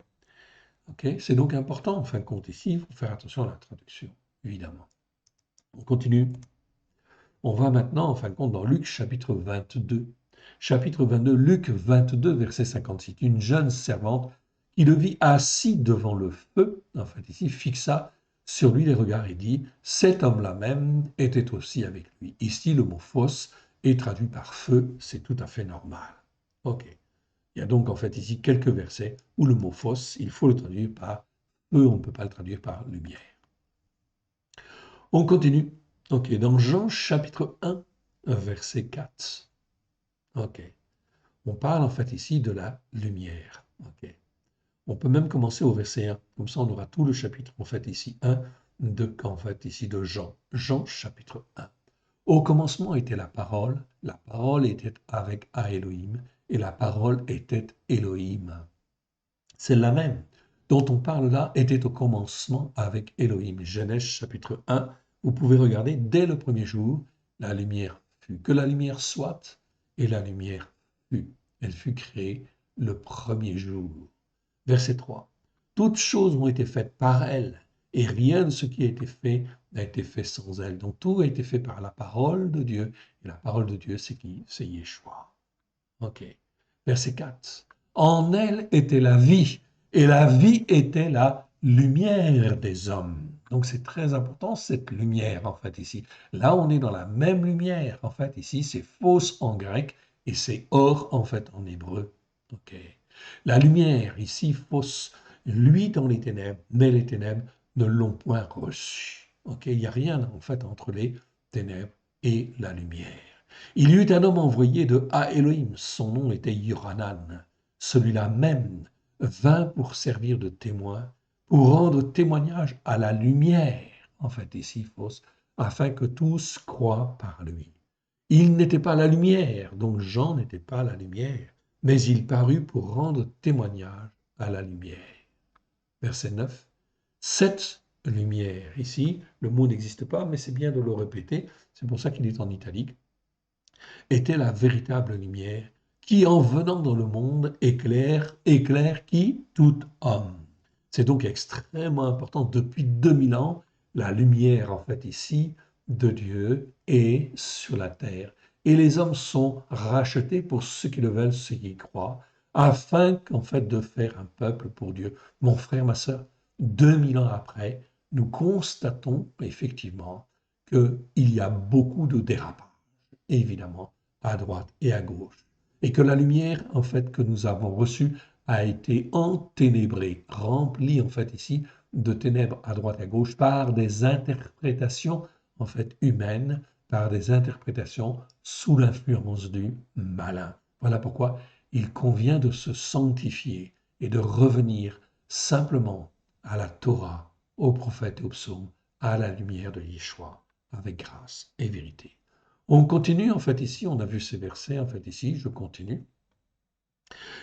Ok. C'est donc important en fin de compte ici, il faut faire attention à la traduction, évidemment. On continue. On va maintenant, en fin de compte, dans Luc chapitre 22. Chapitre 22, Luc 22, verset 56. Une jeune servante qui le vit assis devant le feu, en fait ici, fixa sur lui les regards et dit, cet homme-là même était aussi avec lui. Ici, le mot fausse est traduit par feu, c'est tout à fait normal. Ok. Il y a donc en fait ici quelques versets où le mot fausse, il faut le traduire par feu, on ne peut pas le traduire par lumière. On continue. Ok, dans Jean chapitre 1, verset 4. Ok, on parle en fait ici de la lumière. Ok, on peut même commencer au verset 1. Comme ça, on aura tout le chapitre en fait ici 1 de Jean. Jean chapitre 1. Au commencement était la parole était avec Elohim, et la parole était Elohim. Celle-là même dont on parle là était au commencement avec Elohim. Genèse chapitre 1, vous pouvez regarder dès le premier jour, la lumière fut. Que la lumière soit, et la lumière fut. Elle fut créée le premier jour. Verset 3. Toutes choses ont été faites par elle, et rien de ce qui a été fait n'a été fait sans elle. Donc tout a été fait par la parole de Dieu, et la parole de Dieu, c'est qui? C'est Yeshua. Ok. Verset 4. En elle était la vie, et la vie était la lumière des hommes. Donc c'est très important cette lumière en fait ici. Là on est dans la même lumière en fait ici, c'est fausse en grec et c'est or en fait en hébreu. Ok. La lumière ici fausse, lui dans les ténèbres, mais les ténèbres ne l'ont point reçu. Ok. Il n'y a rien en fait entre les ténèbres et la lumière. Il y eut un homme envoyé de Elohim, son nom était Yohanan. Celui-là même vint pour servir de témoin, pour rendre témoignage à la lumière, en fait ici fausse, afin que tous croient par lui. Il n'était pas la lumière, donc Jean n'était pas la lumière, mais il parut pour rendre témoignage à la lumière. Verset 9. Cette lumière, ici, le mot n'existe pas, mais c'est bien de le répéter, c'est pour ça qu'il est en italique, était la véritable lumière qui, en venant dans le monde, éclaire qui? Tout homme. C'est donc extrêmement important. Depuis 2000 ans, la lumière, en fait, ici, de Dieu est sur la terre. Et les hommes sont rachetés pour ceux qui le veulent, ceux qui y croient, afin, qu'en fait, de faire un peuple pour Dieu. Mon frère, ma sœur, 2000 ans après, nous constatons effectivement qu'il y a beaucoup de dérapages, évidemment, à droite et à gauche. Et que la lumière, en fait, que nous avons reçue a été enténébrée, remplie, en fait, ici, de ténèbres à droite et à gauche par des interprétations, en fait, humaines, par des interprétations sous l'influence du malin. Voilà pourquoi il convient de se sanctifier et de revenir simplement à la Torah, aux prophètes et aux psaumes, à la lumière de Yeshua, avec grâce et vérité. On continue, en fait, ici, on a vu ces versets, en fait, ici, je continue.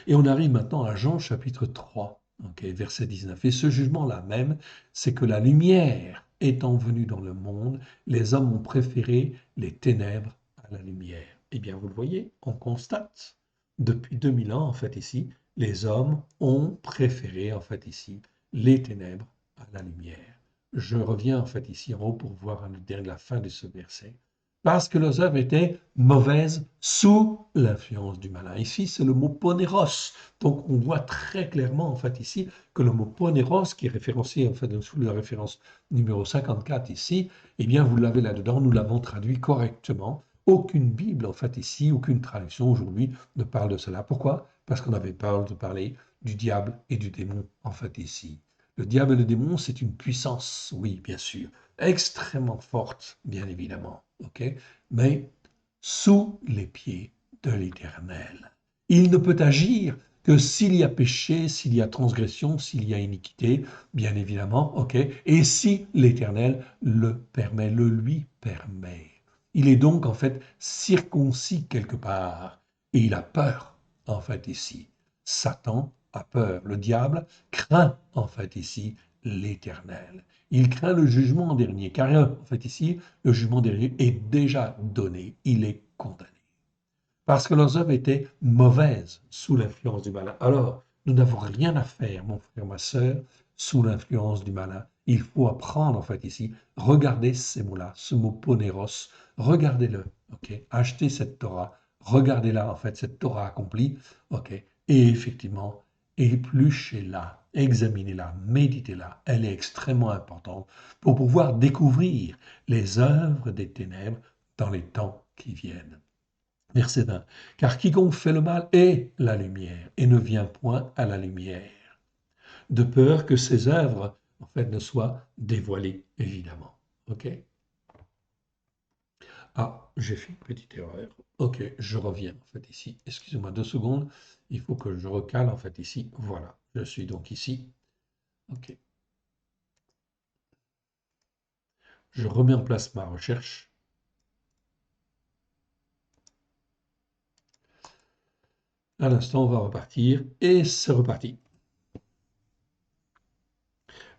Et on arrive maintenant à Jean chapitre 3, verset 19. Et ce jugement-là même, c'est que la lumière étant venue dans le monde, les hommes ont préféré les ténèbres à la lumière. Eh bien, vous le voyez, on constate, depuis 2000 ans, en fait, ici, les hommes ont préféré, en fait, ici, les ténèbres à la lumière. Je reviens, en fait, ici en haut pour voir la fin de ce verset parce que leurs œuvres étaient mauvaises sous l'influence du malin. Ici, c'est le mot poneros. Donc, on voit très clairement, en fait, ici, que le mot poneros, qui est référencé, en fait, sous la référence numéro 54 ici, eh bien, vous l'avez là-dedans, nous l'avons traduit correctement. Aucune Bible, en fait, ici, aucune traduction aujourd'hui ne parle de cela. Pourquoi? Parce qu'on avait peur de parler du diable et du démon, en fait, ici. Le diable et le démon, c'est une puissance, oui, bien sûr, extrêmement forte, bien évidemment, ok, mais sous les pieds de l'Éternel. Il ne peut agir que s'il y a péché, s'il y a transgression, s'il y a iniquité, bien évidemment, ok, et si l'Éternel le permet, le lui permet. Il est donc en fait circoncis quelque part, et il a peur, en fait, ici. Satan a peur, le diable craint, en fait, ici, l'Éternel. Il craint le jugement dernier, car en fait ici, le jugement dernier est déjà donné, il est condamné. Parce que leurs œuvres étaient mauvaises sous l'influence du malin. Alors, nous n'avons rien à faire, mon frère, ma sœur, sous l'influence du malin. Il faut apprendre, en fait, ici, regardez ces mots-là, ce mot poneros, regardez-le, ok, achetez cette Torah, regardez-la, en fait, cette Torah accomplie, ok, et effectivement, épluchez-la, examinez-la, méditez-la, elle est extrêmement importante pour pouvoir découvrir les œuvres des ténèbres dans les temps qui viennent. Verset 20. Car quiconque fait le mal est la lumière et ne vient point à la lumière, de peur que ses œuvres, en fait, ne soient dévoilées, évidemment. OK? Ah, j'ai fait une petite erreur. OK, je reviens, en fait, ici. Excusez-moi 2 secondes. Il faut que je recale, en fait, ici. Voilà, je suis donc ici. OK. Je remets en place ma recherche. À l'instant, on va repartir. Et c'est reparti.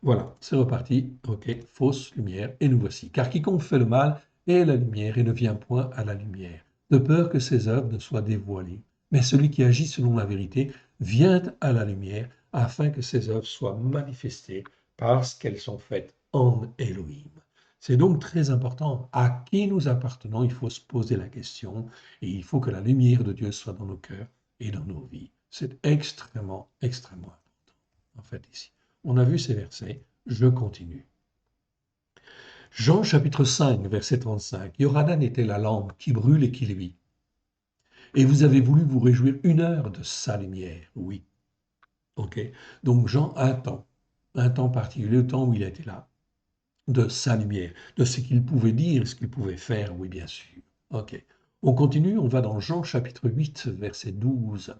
Voilà, c'est reparti. OK, fausse lumière. Et nous voici. Car quiconque fait le mal est la lumière et ne vient point à la lumière, de peur que ses œuvres ne soient dévoilées. Mais celui qui agit selon la vérité vient à la lumière afin que ses œuvres soient manifestées parce qu'elles sont faites en Elohim. C'est donc très important. À qui nous appartenons, il faut se poser la question et il faut que la lumière de Dieu soit dans nos cœurs et dans nos vies. C'est extrêmement, extrêmement important, en fait, ici. On a vu ces versets, je continue. Jean chapitre 5, verset 35. Yoradan était la lampe qui brûle et qui luit. Et vous avez voulu vous réjouir 1 heure de sa lumière. Oui. OK. Donc Jean a un temps particulier, le temps où il était là, de sa lumière, de ce qu'il pouvait dire, ce qu'il pouvait faire, oui, bien sûr. OK. On continue, on va dans Jean chapitre 8, verset 12.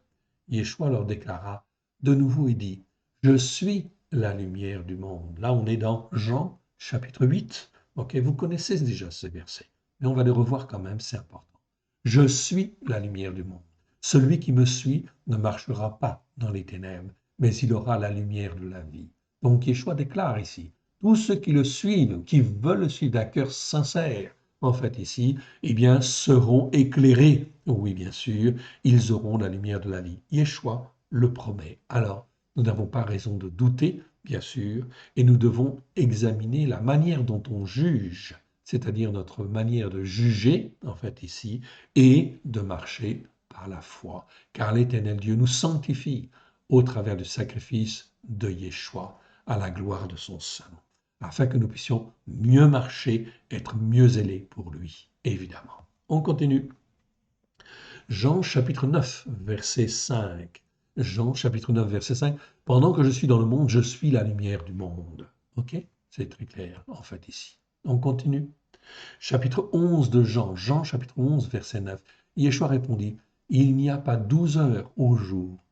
Yeshua leur déclara de nouveau et dit, je suis la lumière du monde. Là, on est dans Jean chapitre 8. OK, vous connaissez déjà ces versets, mais on va les revoir quand même, c'est important. Je suis la lumière du monde. Celui qui me suit ne marchera pas dans les ténèbres, mais il aura la lumière de la vie. Donc Yeshua déclare ici, tous ceux qui le suivent, qui veulent le suivre d'un cœur sincère, en fait ici, eh bien, seront éclairés. Oui, bien sûr, ils auront la lumière de la vie. Yeshua le promet. Alors, nous n'avons pas raison de douter, bien sûr, et nous devons examiner la manière dont on juge, c'est-à-dire notre manière de juger, en fait, ici, et de marcher par la foi, car l'Éternel Dieu nous sanctifie au travers du sacrifice de Yeshua à la gloire de son Saint, afin que nous puissions mieux marcher, être mieux zélés pour lui, évidemment. On continue. Jean chapitre 9, verset 5. Jean chapitre 9, verset 5. Pendant que je suis dans le monde, je suis la lumière du monde. OK? C'est très clair, en fait, ici. On continue. Chapitre 11 de Jean. Jean chapitre 11, verset 9. Yeshua répondit, il n'y a pas 12 heures au jour.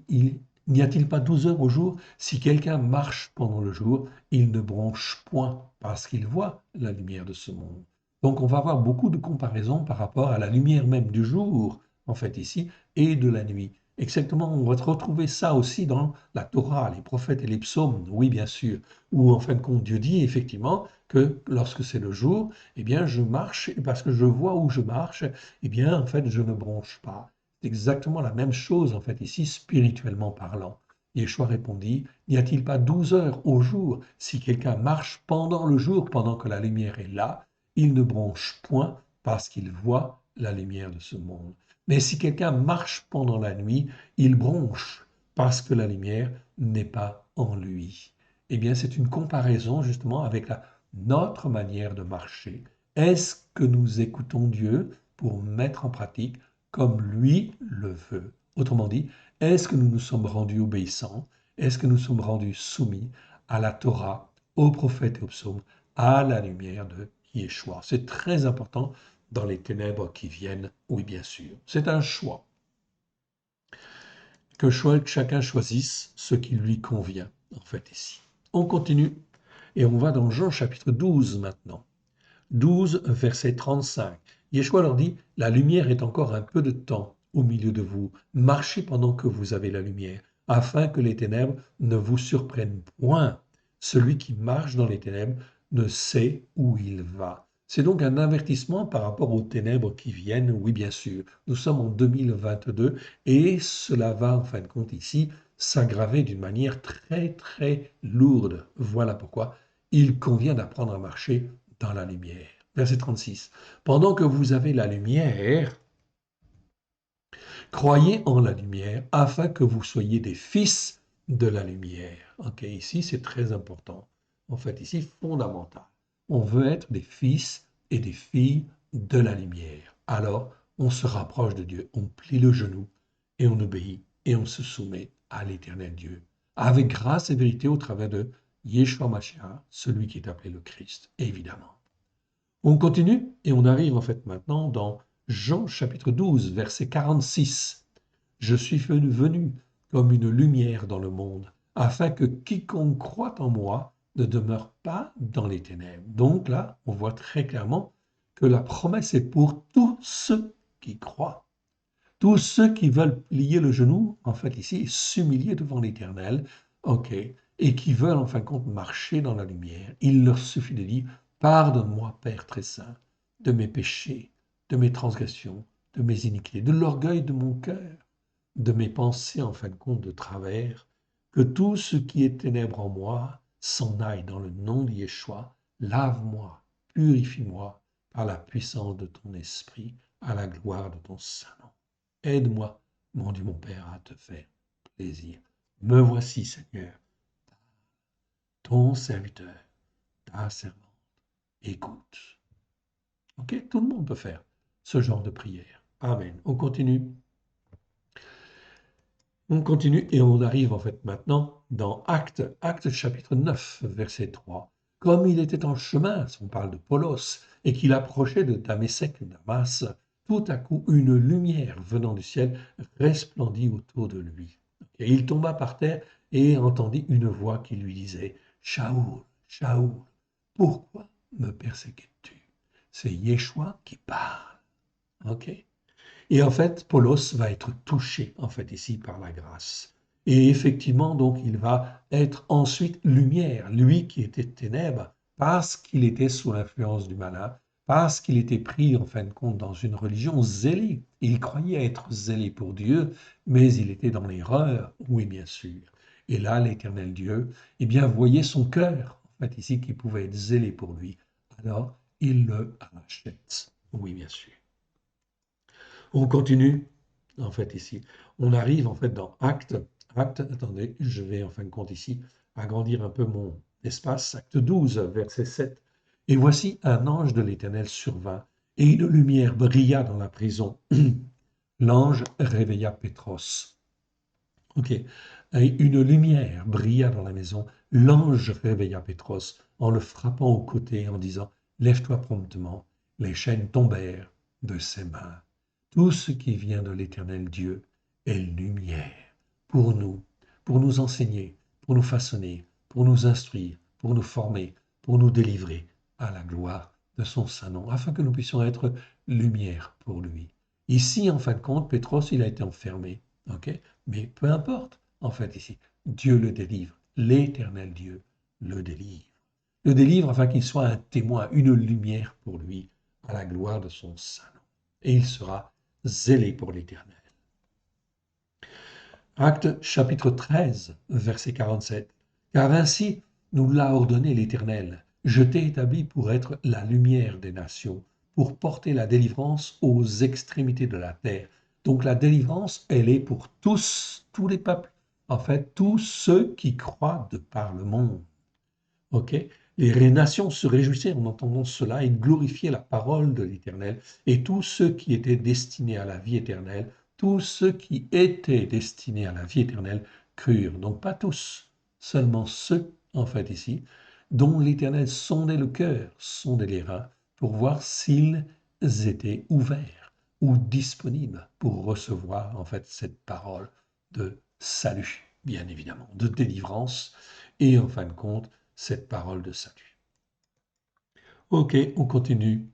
N'y a-t-il pas 12 heures au jour? Si quelqu'un marche pendant le jour, il ne bronche point parce qu'il voit la lumière de ce monde. Donc on va avoir beaucoup de comparaisons par rapport à la lumière même du jour, en fait ici, et de la nuit. Exactement, on va retrouver ça aussi dans la Torah, les prophètes et les psaumes, oui bien sûr, où en fin de compte Dieu dit effectivement que lorsque c'est le jour, eh bien je marche, et parce que je vois où je marche, eh bien en fait je ne bronche pas. C'est exactement la même chose en fait ici, spirituellement parlant. Yeshua répondit, n'y a-t-il pas 12 heures au jour? Si quelqu'un marche pendant le jour, pendant que la lumière est là, il ne bronche point parce qu'il voit la lumière de ce monde. Mais si quelqu'un marche pendant la nuit, il bronche parce que la lumière n'est pas en lui. Eh bien, c'est une comparaison justement avec notre manière de marcher. Est-ce que nous écoutons Dieu pour mettre en pratique comme lui le veut? Autrement dit, est-ce que nous nous sommes rendus obéissants? Est-ce que nous sommes rendus soumis à la Torah, aux prophètes et aux psaumes, à la lumière de Yeshua? C'est très important dans les ténèbres qui viennent, oui bien sûr. C'est un choix. Que chacun choisisse ce qui lui convient, en fait, ici. On continue et on va dans Jean chapitre 12 maintenant. 12, verset 35. Yeshua leur dit, la lumière est encore un peu de temps au milieu de vous. Marchez pendant que vous avez la lumière, afin que les ténèbres ne vous surprennent point. Celui qui marche dans les ténèbres ne sait où il va. C'est donc un avertissement par rapport aux ténèbres qui viennent, oui bien sûr. Nous sommes en 2022 et cela va en fin de compte ici s'aggraver d'une manière très très lourde. Voilà pourquoi il convient d'apprendre à marcher dans la lumière. Verset 36. Pendant que vous avez la lumière, croyez en la lumière afin que vous soyez des fils de la lumière. Ok, ici c'est très important. En fait, ici, fondamental. On veut être des fils et des filles de la lumière. Alors, on se rapproche de Dieu, on plie le genou et on obéit et on se soumet à l'éternel Dieu. Avec grâce et vérité au travers de Yeshua Mashiach, celui qui est appelé le Christ, évidemment. On continue et on arrive en fait maintenant dans Jean chapitre 12, verset 46. Je suis venu comme une lumière dans le monde, afin que quiconque croit en moi ne demeure pas dans les ténèbres. Donc là, on voit très clairement que la promesse est pour tous ceux qui croient. Tous ceux qui veulent plier le genou, en fait ici, s'humilier devant l'Éternel, ok, et qui veulent en fin de compte marcher dans la lumière, il leur suffit de dire, pardonne-moi, Père très saint, de mes péchés, de mes transgressions, de mes iniquités, de l'orgueil de mon cœur, de mes pensées en fin de compte de travers, que tout ce qui est ténèbre en moi s'en aille dans le nom de Yeshua, lave-moi, purifie-moi par la puissance de ton esprit, à la gloire de ton saint nom. Aide-moi, mon Dieu, mon Père, à te faire plaisir. Me voici, Seigneur, ton serviteur, ta servante. Écoute. Ok, tout le monde peut faire ce genre de prière. Amen. On continue. On continue et on arrive en fait maintenant dans Actes chapitre 9, verset 3. Comme il était en chemin, on parle de Paulos, et qu'il approchait de Damésec, Damas, tout à coup une lumière venant du ciel resplendit autour de lui. Et il tomba par terre et entendit une voix qui lui disait, Shaoul, Shaoul, pourquoi me persécutes-tu? C'est Yeshua qui parle. Ok? Et en fait, Paulos va être touché, en fait, ici, par la grâce. Et effectivement, donc, il va être ensuite lumière, lui qui était ténèbres, parce qu'il était sous l'influence du malin, parce qu'il était pris, en fin de compte, dans une religion zélée. Il croyait être zélé pour Dieu, mais il était dans l'erreur, oui, bien sûr. Et là, l'Éternel Dieu, eh bien, voyait son cœur, en fait, ici, qui pouvait être zélé pour lui. Alors, il le rachète. Oui, bien sûr. On continue, en fait, ici. On arrive, en fait, dans Acte. Acte, attendez, je vais, en fin de compte, ici, agrandir un peu mon espace. Acte 12, verset 7. Et voici un ange de l'Éternel survint, et une lumière brilla dans la prison. L'ange réveilla Pétros. Ok. Et une lumière brilla dans la maison. L'ange réveilla Pétros en le frappant au côté en disant, lève-toi promptement. Les chaînes tombèrent de ses mains. Tout ce qui vient de l'Éternel Dieu est lumière pour nous enseigner, pour nous façonner, pour nous instruire, pour nous former, pour nous délivrer à la gloire de son saint nom, afin que nous puissions être lumière pour lui. Ici, en fin de compte, Pétros, il a été enfermé. Ok. Mais peu importe, en fait, ici, Dieu le délivre, l'Éternel Dieu le délivre. Le délivre afin qu'il soit un témoin, une lumière pour lui, à la gloire de son saint nom. Et il sera zélé pour l'Éternel. Acte chapitre 13, verset 47. Car ainsi nous l'a ordonné l'Éternel. Je t'ai établi pour être la lumière des nations, pour porter la délivrance aux extrémités de la terre. Donc la délivrance, elle est pour tous les peuples. En fait, tous ceux qui croient de par le monde. Ok. Les nations se réjouissaient en entendant cela et glorifiaient la parole de l'Éternel. Et tous ceux qui étaient destinés à la vie éternelle, tous ceux qui étaient destinés à la vie éternelle crurent. Donc pas tous, seulement ceux, en fait ici, dont l'Éternel sondait le cœur, sondait les reins, pour voir s'ils étaient ouverts ou disponibles pour recevoir, en fait, cette parole de salut, bien évidemment, de délivrance, et en fin de compte, cette parole de salut. Ok, on continue.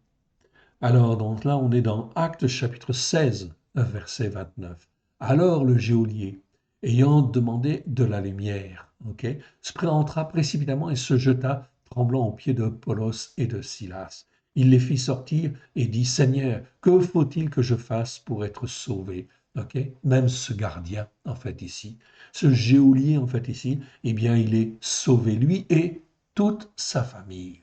Alors, donc là, on est dans Actes chapitre 16, verset 29. Alors le geôlier, ayant demandé de la lumière, ok, se entra précipitamment et se jeta, tremblant aux pieds de Paulos et de Silas. Il les fit sortir et dit, Seigneur, que faut-il que je fasse pour être sauvé? Ok, même ce gardien, en fait, ici, ce geôlier, en fait, ici, eh bien, il est sauvé, lui et toute sa famille.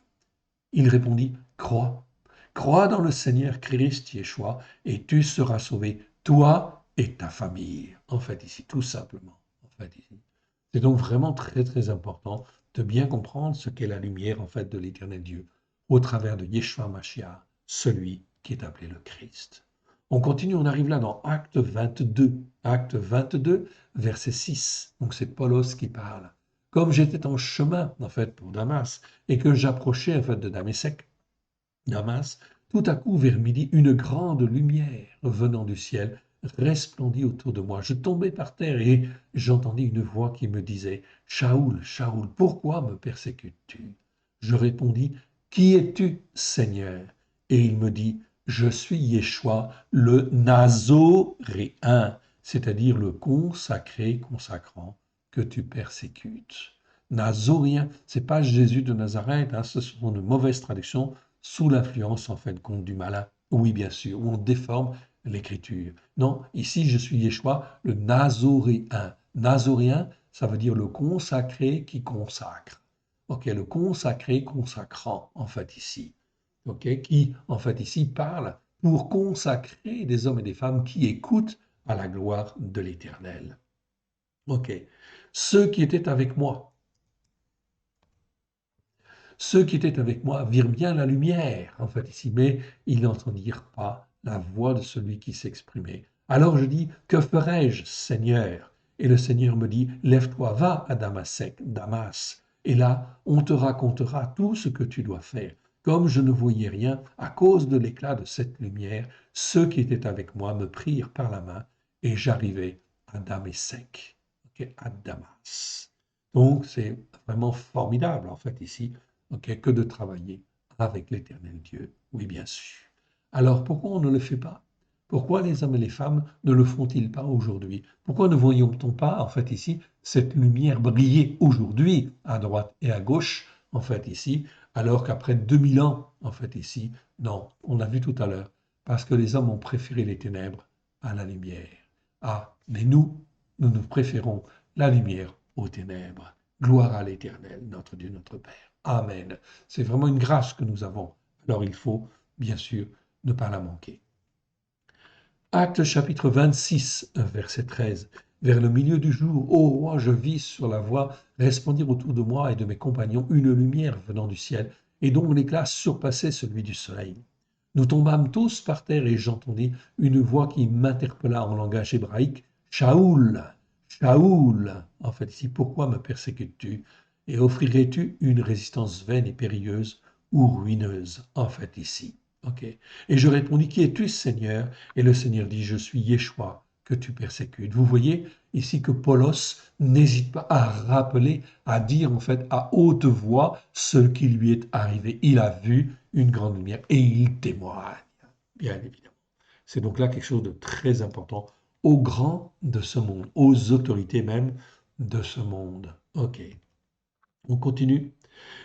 Il répondit, crois, crois dans le Seigneur Christ Yeshua, et tu seras sauvé, toi et ta famille. En fait, ici, tout simplement. En fait, ici. C'est donc vraiment très, très important de bien comprendre ce qu'est la lumière, en fait, de l'éternel Dieu, au travers de Yeshua Mashiach, celui qui est appelé le Christ. On continue, on arrive là dans Acte 22. Acte 22, verset 6. Donc c'est Paulos qui parle. Comme j'étais en chemin, en fait, pour Damas, et que j'approchais, en fait, de Damas, tout à coup, vers midi, une grande lumière venant du ciel resplendit autour de moi. Je tombai par terre et j'entendis une voix qui me disait, Shaoul, Shaoul, pourquoi me persécutes-tu? Je répondis, Qui es-tu, Seigneur? Et il me dit, Je suis Yeshua, le Nazoréen, c'est-à-dire le consacré, consacrant, que tu persécutes. Nazoréen, c'est pas Jésus de Nazareth, hein, ce sont de mauvaises traductions sous l'influence en fin de compte du malin. Oui, bien sûr, où on déforme l'écriture. Non, ici je suis Yeshua, le Nazoréen. Nazoréen, ça veut dire le consacré qui consacre. Ok, le consacré consacrant, en fait, ici. Ok, qui, en fait, ici parle pour consacrer des hommes et des femmes qui écoutent à la gloire de l'Éternel. Ok, ceux qui étaient avec moi, ceux qui étaient avec moi virent bien la lumière, en fait, ici, mais ils n'entendirent pas la voix de celui qui s'exprimait. Alors je dis, que ferai-je, Seigneur? Et le Seigneur me dit, lève-toi, va à Damas, et là, on te racontera tout ce que tu dois faire. Comme je ne voyais rien, à cause de l'éclat de cette lumière, ceux qui étaient avec moi me prirent par la main, et j'arrivai à Damesek, okay, à Damas. Donc, c'est vraiment formidable, en fait, ici, okay, que de travailler avec l'éternel Dieu. Oui, bien sûr. Alors, pourquoi on ne le fait pas? Pourquoi les hommes et les femmes ne le font-ils pas aujourd'hui? Pourquoi ne voyons-on pas, en fait, ici, cette lumière briller aujourd'hui, à droite et à gauche, en fait, ici, alors qu'après 2000 ans, en fait, ici, non, on l'a vu tout à l'heure, parce que les hommes ont préféré les ténèbres à la lumière. Ah, mais nous préférons la lumière aux ténèbres. Gloire à l'Éternel, notre Dieu, notre Père. Amen. C'est vraiment une grâce que nous avons. Alors il faut, bien sûr, ne pas la manquer. Acte chapitre 26, verset 13. Vers le milieu du jour, ô roi, je vis sur la voie resplendir autour de moi et de mes compagnons une lumière venant du ciel, et dont l'éclat surpassait celui du soleil. Nous tombâmes tous par terre et j'entendis une voix qui m'interpella en langage hébraïque, Shaoul, Shaoul. En fait, ici, pourquoi me persécutes-tu? Et offrirais-tu une résistance vaine et périlleuse ou ruineuse? En fait, ici. Ok. Et je répondis, qui es-tu, Seigneur? Et le Seigneur dit, je suis Yeshua que tu persécutes. Vous voyez ici que Paulos n'hésite pas à rappeler, à dire en fait à haute voix ce qui lui est arrivé. Il a vu une grande lumière et il témoigne, bien évidemment. C'est donc là quelque chose de très important aux grands de ce monde, aux autorités même de ce monde. Ok, on continue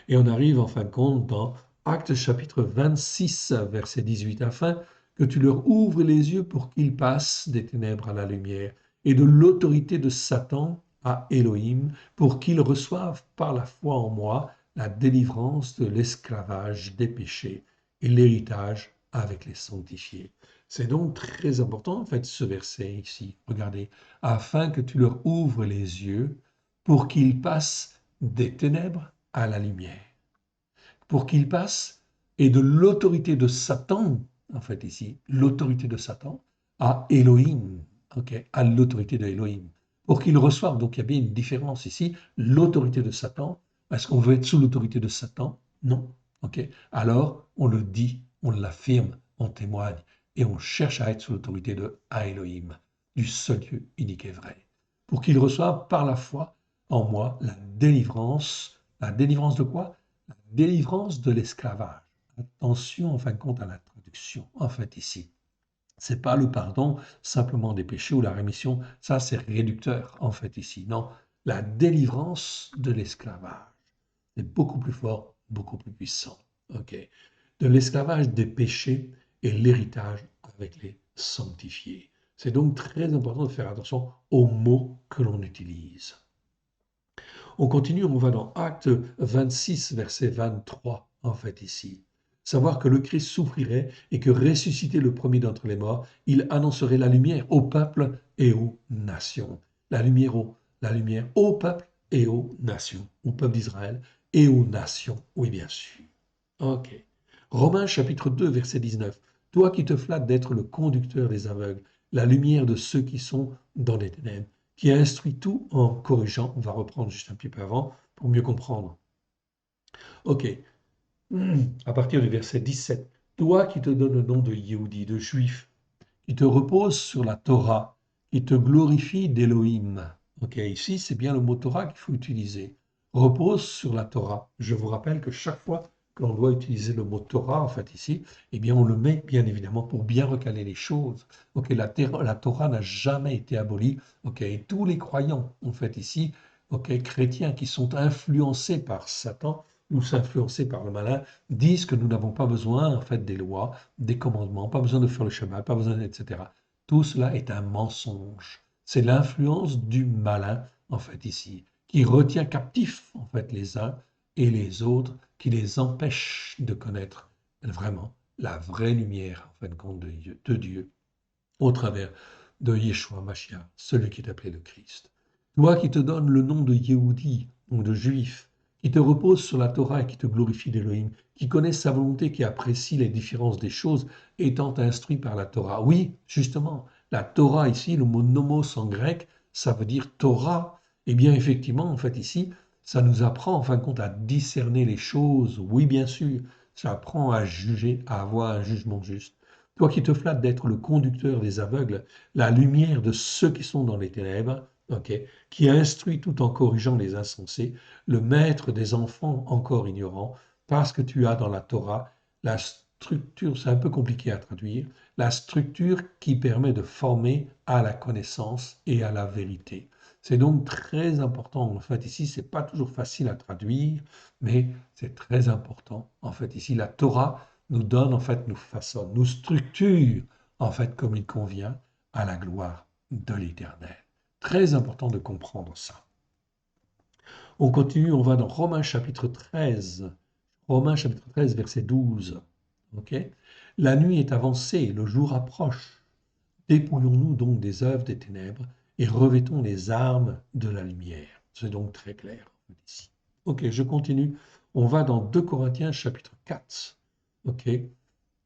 et on arrive en fin de compte dans Actes chapitre 26, verset 18, afin que tu leur ouvres les yeux pour qu'ils passent des ténèbres à la lumière et de l'autorité de Satan à Élohim, pour qu'ils reçoivent par la foi en moi la délivrance de l'esclavage des péchés et l'héritage avec les sanctifiés. C'est donc très important, en fait, ce verset ici. Regardez, afin que tu leur ouvres les yeux pour qu'ils passent des ténèbres à la lumière, pour qu'ils passent et de l'autorité de Satan, en fait ici, l'autorité de Satan, à Elohim, ok, à l'autorité de Elohim, pour qu'ils reçoivent, donc il y a bien une différence ici, l'autorité de Satan, est-ce qu'on veut être sous l'autorité de Satan? Non, ok, alors on le dit, on l'affirme, on témoigne, et on cherche à être sous l'autorité de Elohim, du seul Dieu unique et vrai, pour qu'ils reçoivent par la foi en moi la délivrance de quoi? Délivrance de l'esclavage. Attention en fin de compte à la traduction, en fait ici. C'est pas le pardon simplement des péchés ou la rémission, ça c'est réducteur en fait ici. Non, la délivrance de l'esclavage. C'est beaucoup plus fort, beaucoup plus puissant. Ok. De l'esclavage des péchés et l'héritage avec les sanctifiés. C'est donc très important de faire attention aux mots que l'on utilise. On continue, on va dans Acte 26, verset 23, en fait, ici. Savoir que le Christ souffrirait et que ressuscité le premier d'entre les morts, il annoncerait la lumière au peuple et aux nations. La lumière au peuple et aux nations. Au peuple d'Israël et aux nations, oui, bien sûr. Ok. Romains chapitre 2, verset 19. Toi qui te flattes d'être le conducteur des aveugles, la lumière de ceux qui sont dans les ténèbres, qui instruit tout en corrigeant. On va reprendre juste un petit peu avant pour mieux comprendre. Ok, à partir du verset 17. Toi qui te donnes le nom de Yehudi, de juif, qui te repose sur la Torah, qui te glorifie d'Élohim. Ok, ici c'est bien le mot Torah qu'il faut utiliser. Repose sur la Torah. Je vous rappelle que chaque fois que l'on doit utiliser le mot Torah, en fait ici, eh bien on le met bien évidemment pour bien recaler les choses. Ok, la Torah n'a jamais été abolie. Ok, et tous les croyants, en fait ici, ok, chrétiens qui sont influencés par Satan ou s'influencés par le malin, disent que nous n'avons pas besoin en fait des lois, des commandements, pas besoin de faire le chemin, pas besoin, etc. Tout cela est un mensonge. C'est l'influence du malin, en fait, ici, qui retient captifs, en fait, les uns et les autres, qui les empêche de connaître vraiment la vraie lumière, en fin de compte, de Dieu, au travers de Yeshua Mashiach, celui qui est appelé le Christ. Toi qui te donnes le nom de Yehudi, ou de juif, qui te repose sur la Torah et qui te glorifie d'Élohim, qui connaît sa volonté, qui apprécie les différences des choses, étant instruit par la Torah. Oui, justement, la Torah ici, le mot nomos en grec, ça veut dire Torah. Eh bien, effectivement, en fait, ici, ça nous apprend, en fin de compte, à discerner les choses. Oui, bien sûr, ça apprend à juger, à avoir un jugement juste. Toi qui te flattes d'être le conducteur des aveugles, la lumière de ceux qui sont dans les ténèbres, ok, qui instruit tout en corrigeant les insensés, le maître des enfants encore ignorants, parce que tu as dans la Torah la structure, c'est un peu compliqué à traduire, la structure qui permet de former à la connaissance et à la vérité. C'est donc très important. En fait, ici, c'est pas toujours facile à traduire, mais c'est très important. En fait, ici, la Torah nous donne, en fait, nous façonne, nous structure, en fait, comme il convient, à la gloire de l'Éternel. Très important de comprendre ça. On continue, on va dans Romains chapitre 13. Romains chapitre 13, verset 12. Ok. La nuit est avancée, le jour approche. Dépouillons-nous donc des œuvres des ténèbres et revêtons les armes de la lumière. C'est donc très clair ici. Ok, je continue. On va dans 2 Corinthiens chapitre 4. Ok,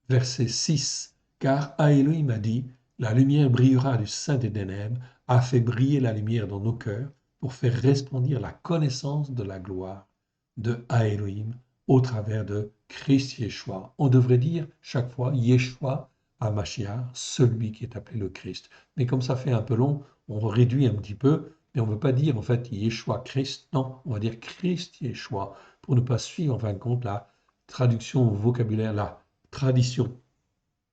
verset 6. Car à Elohim a dit, la lumière brillera du sein des ténèbres, a fait briller la lumière dans nos cœurs pour faire resplendir la connaissance de la gloire de Elohim au travers de Christ Yeshua. On devrait dire chaque fois Yeshua HaMashiach, celui qui est appelé le Christ. Mais comme ça fait un peu long, on réduit un petit peu, mais on ne veut pas dire en fait Yeshua Christ, non, on va dire Christ Yeshua, pour ne pas suivre en fin de compte la traduction vocabulaire, la tradition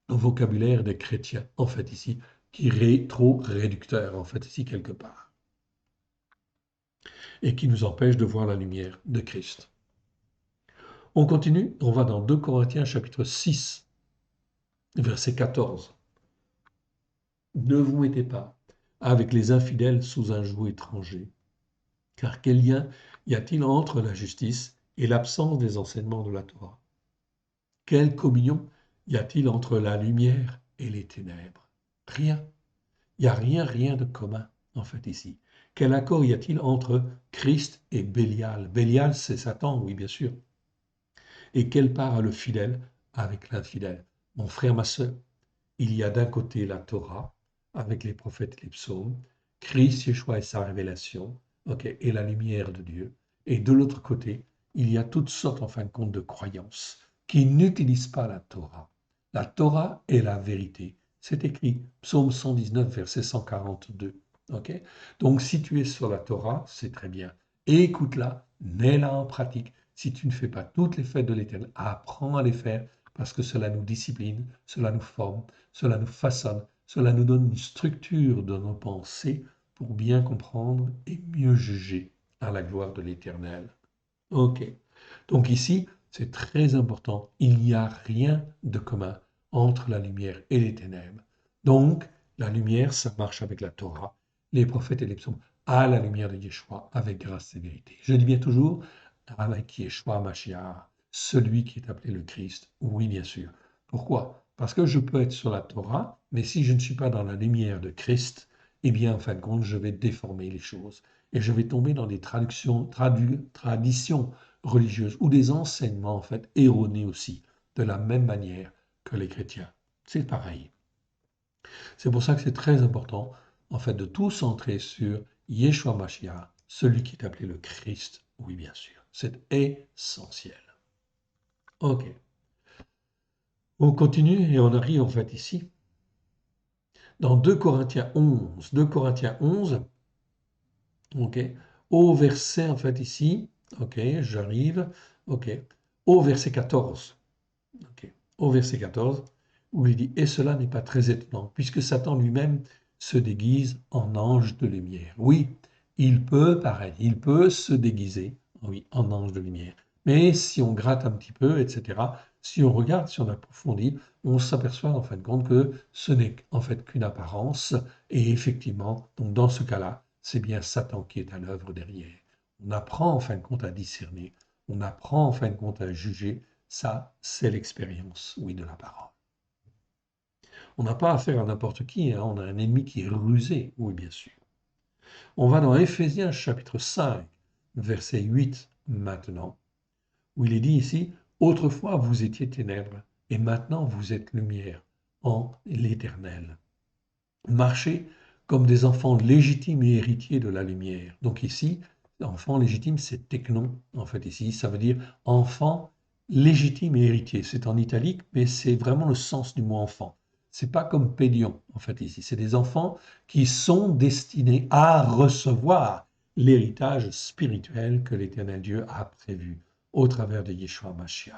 vocabulaire des chrétiens, en fait ici, qui est trop réducteur, en fait ici quelque part, et qui nous empêche de voir la lumière de Christ. On continue, on va dans 2 Corinthiens chapitre 6, verset 14. Ne vous mettez pas avec les infidèles sous un joug étranger, car quel lien y a-t-il entre la justice et l'absence des enseignements de la Torah? Quelle communion y a-t-il entre la lumière et les ténèbres? Rien. Il n'y a rien de commun, en fait, ici. Quel accord y a-t-il entre Christ et Bélial? Bélial, c'est Satan, oui, bien sûr. Et quelle part a le fidèle avec l'infidèle? Mon frère, ma sœur, il y a d'un côté la Torah, avec les prophètes et les psaumes, Christ, Yeshua et sa révélation, et la lumière de Dieu. Et de l'autre côté, il y a toutes sortes, en fin de compte, de croyances qui n'utilisent pas la Torah. La Torah est la vérité. C'est écrit, psaume 119, verset 142. Donc, si tu es sur la Torah, c'est très bien. Écoute-la, mets-la en pratique. Si tu ne fais pas toutes les fêtes de l'Éternel, apprends à les faire parce que cela nous discipline, cela nous forme, cela nous façonne, cela nous donne une structure de nos pensées pour bien comprendre et mieux juger à la gloire de l'Éternel. Ok. Donc ici, c'est très important. Il n'y a rien de commun entre la lumière et les ténèbres. Donc, la lumière, ça marche avec la Torah, les prophètes et les psaumes, à la lumière de Yeshua, avec grâce et vérité. Je dis bien toujours, avec Yeshua Mashiach, celui qui est appelé le Christ. Oui, bien sûr. Pourquoi? Parce que je peux être sur la Torah, mais si je ne suis pas dans la lumière de Christ, eh bien, en fin de compte, je vais déformer les choses. Et je vais tomber dans des traditions religieuses ou des enseignements, en fait, erronés aussi, de la même manière que les chrétiens. C'est pareil. C'est pour ça que c'est très important, en fait, de tout centrer sur Yeshua Mashiach, celui qui est appelé le Christ. Oui, bien sûr. C'est essentiel. Ok. On continue et on arrive en fait ici dans 2 Corinthiens 11. 2 Corinthiens 11, ok, au verset en fait ici, ok, j'arrive, ok, au verset 14, ok, au verset 14, où il dit, et cela n'est pas très étonnant, puisque Satan lui-même se déguise en ange de lumière. Oui, il peut, pareil, il peut se déguiser, oui, en ange de lumière. Mais si on gratte un petit peu, etc., si on regarde, si on approfondit, on s'aperçoit en fin de compte que ce n'est en fait qu'une apparence, et effectivement, donc dans ce cas-là, c'est bien Satan qui est à l'œuvre derrière. On apprend en fin de compte à discerner, on apprend en fin de compte à juger, ça, c'est l'expérience, oui, de la parole. On n'a pas affaire à n'importe qui, hein, on a un ennemi qui est rusé, oui, bien sûr. On va dans Éphésiens chapitre 5, verset 8 maintenant, où il est dit ici, autrefois vous étiez ténèbres, et maintenant vous êtes lumière en l'Éternel. Marchez comme des enfants légitimes et héritiers de la lumière. Donc ici, enfant légitime, c'est technon, en fait ici, ça veut dire enfant légitime et héritier. C'est en italique, mais c'est vraiment le sens du mot enfant. C'est pas comme pédion, en fait ici. C'est des enfants qui sont destinés à recevoir l'héritage spirituel que l'Éternel Dieu a prévu au travers de Yeshua Mashiach.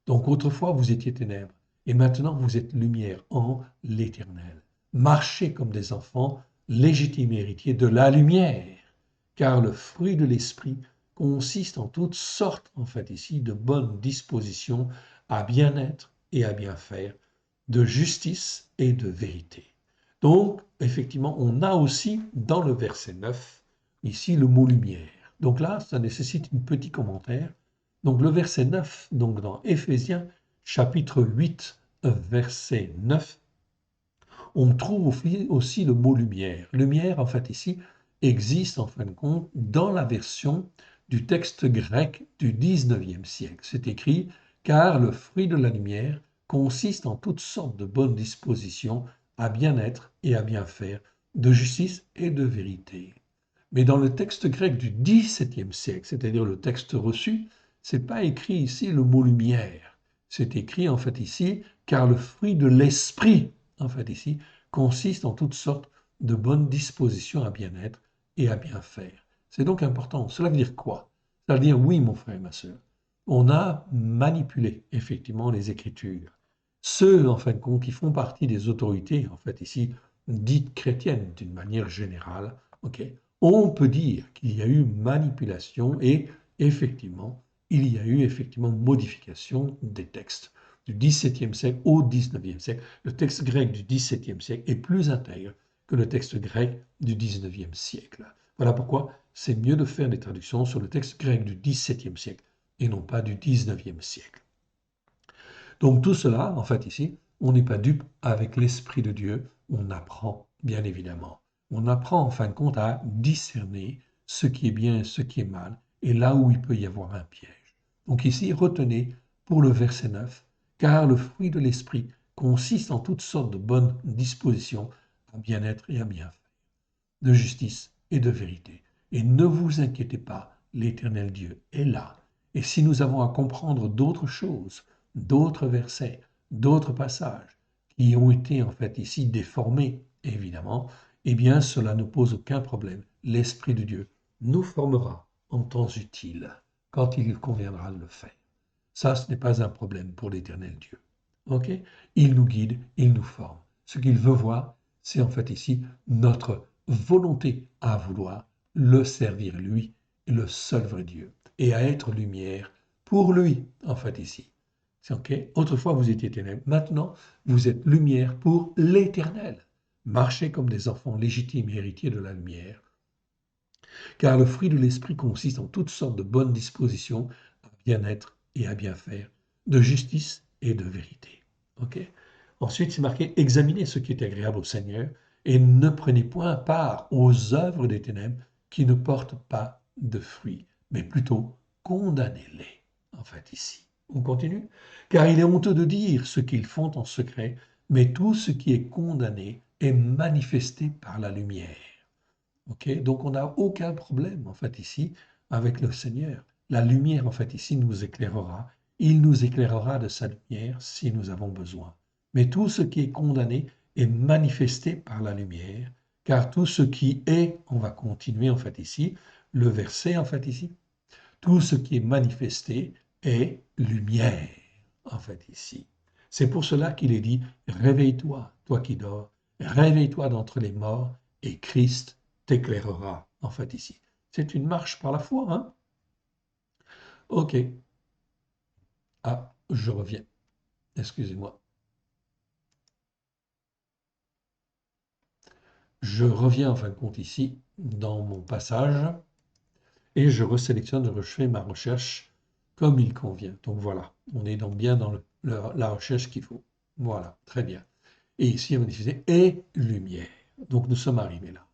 Donc autrefois vous étiez ténèbres, et maintenant vous êtes lumière en l'Éternel. Marchez comme des enfants, légitimes héritiers de la lumière, car le fruit de l'esprit consiste en toutes sortes, en fait ici, de bonnes dispositions à bien être et à bien faire, de justice et de vérité. Donc, effectivement, on a aussi dans le verset 9, ici le mot lumière. Donc là, ça nécessite un petit commentaire. Donc le verset 9, donc dans Éphésiens chapitre 8, verset 9, on trouve aussi le mot lumière. Lumière, en fait, ici, existe en fin de compte dans la version du texte grec du 19e siècle. C'est écrit car le fruit de la lumière consiste en toutes sortes de bonnes dispositions à bien être et à bien faire, de justice et de vérité. Mais dans le texte grec du XVIIe siècle, c'est-à-dire le texte reçu, c'est pas écrit ici le mot lumière. C'est écrit en fait ici car le fruit de l'esprit, en fait ici, consiste en toutes sortes de bonnes dispositions à bien être et à bien faire. C'est donc important. Cela veut dire quoi? Ça veut dire oui, mon frère et ma sœur, on a manipulé effectivement les Écritures. Ceux, en fin de compte, qui font partie des autorités, en fait ici, dites chrétiennes d'une manière générale, ok, on peut dire qu'il y a eu manipulation et effectivement, il y a eu effectivement modification des textes du XVIIe siècle au XIXe siècle. Le texte grec du XVIIe siècle est plus intègre que le texte grec du XIXe siècle. Voilà pourquoi c'est mieux de faire des traductions sur le texte grec du XVIIe siècle et non pas du XIXe siècle. Donc tout cela, en fait ici, on n'est pas dupe avec l'Esprit de Dieu, on apprend bien évidemment. On apprend en fin de compte à discerner ce qui est bien et ce qui est mal, et là où il peut y avoir un piège. Donc ici, retenez pour le verset 9, car le fruit de l'Esprit consiste en toutes sortes de bonnes dispositions à bien-être et à bien faire, de justice et de vérité. Et ne vous inquiétez pas, l'Éternel Dieu est là. Et si nous avons à comprendre d'autres choses, d'autres versets, d'autres passages qui ont été en fait ici déformés, évidemment, eh bien cela ne pose aucun problème. L'Esprit de Dieu nous formera en temps utile, quand il conviendra de le faire. Ça, ce n'est pas un problème pour l'Éternel Dieu. Ok? Il nous guide, il nous forme. Ce qu'il veut voir, c'est en fait ici notre volonté à vouloir le servir lui, le seul vrai Dieu, et à être lumière pour lui, en fait ici. C'est ok? Autrefois, vous étiez ténèbres. Maintenant, vous êtes lumière pour l'Éternel. Marchez comme des enfants légitimes et héritiers de la lumière, car le fruit de l'Esprit consiste en toutes sortes de bonnes dispositions à bien-être et à bien faire, de justice et de vérité. Ok? Ensuite, c'est marqué examinez ce qui est agréable au Seigneur et ne prenez point part aux œuvres des ténèbres qui ne portent pas de fruits, mais plutôt condamnez-les, en fait, ici. On continue? Car il est honteux de dire ce qu'ils font en secret, mais tout ce qui est condamné est manifesté par la lumière. Ok, donc on n'a aucun problème en fait ici avec le Seigneur. La lumière en fait ici nous éclairera. Il nous éclairera de sa lumière si nous avons besoin. Mais tout ce qui est condamné est manifesté par la lumière, car tout ce qui est, on va continuer en fait ici, le verset en fait ici, tout ce qui est manifesté est lumière en fait ici. C'est pour cela qu'il est dit, réveille-toi, toi qui dors, réveille-toi d'entre les morts, et Christ t'éclairera, en fait, ici. C'est une marche par la foi, hein? Ok. Ah, je reviens. Excusez-moi. Je reviens, en fin de compte, ici, dans mon passage, et je resélectionne, je fais ma recherche comme il convient. Donc voilà, on est donc bien dans la recherche qu'il faut. Voilà, très bien. Et ici, on diffusé et lumière. Donc nous sommes arrivés là.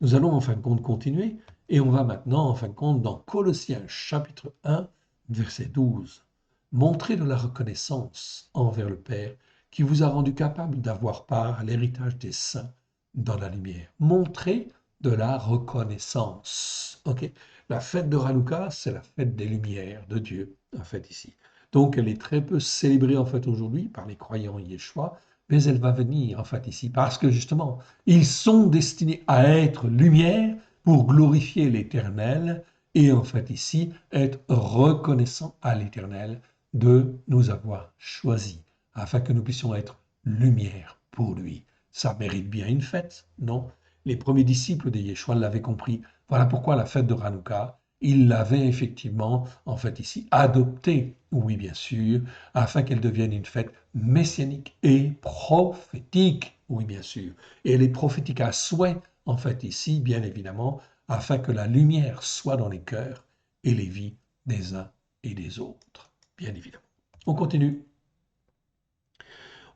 Nous allons en fin de compte continuer et on va maintenant en fin de compte dans Colossiens chapitre 1, verset 12. Montrez de la reconnaissance envers le Père qui vous a rendu capable d'avoir part à l'héritage des saints dans la lumière. Montrez de la reconnaissance. Ok? La fête de Hanouka, c'est la fête des lumières de Dieu, en fait, ici. Donc, elle est très peu célébrée, en fait, aujourd'hui par les croyants Yeshua, mais elle va venir, en fait, ici, parce que, justement, ils sont destinés à être lumière pour glorifier l'Éternel et, en fait, ici, être reconnaissants à l'Éternel de nous avoir choisis, afin que nous puissions être lumière pour lui. Ça mérite bien une fête, non? Les premiers disciples de Yeshua l'avaient compris. Voilà pourquoi la fête de Hanouka, ils l'avaient effectivement, en fait ici, adoptée, oui bien sûr, afin qu'elle devienne une fête messianique et prophétique, oui bien sûr. Et elle est prophétique à souhait, en fait ici, bien évidemment, afin que la lumière soit dans les cœurs et les vies des uns et des autres, bien évidemment. On continue.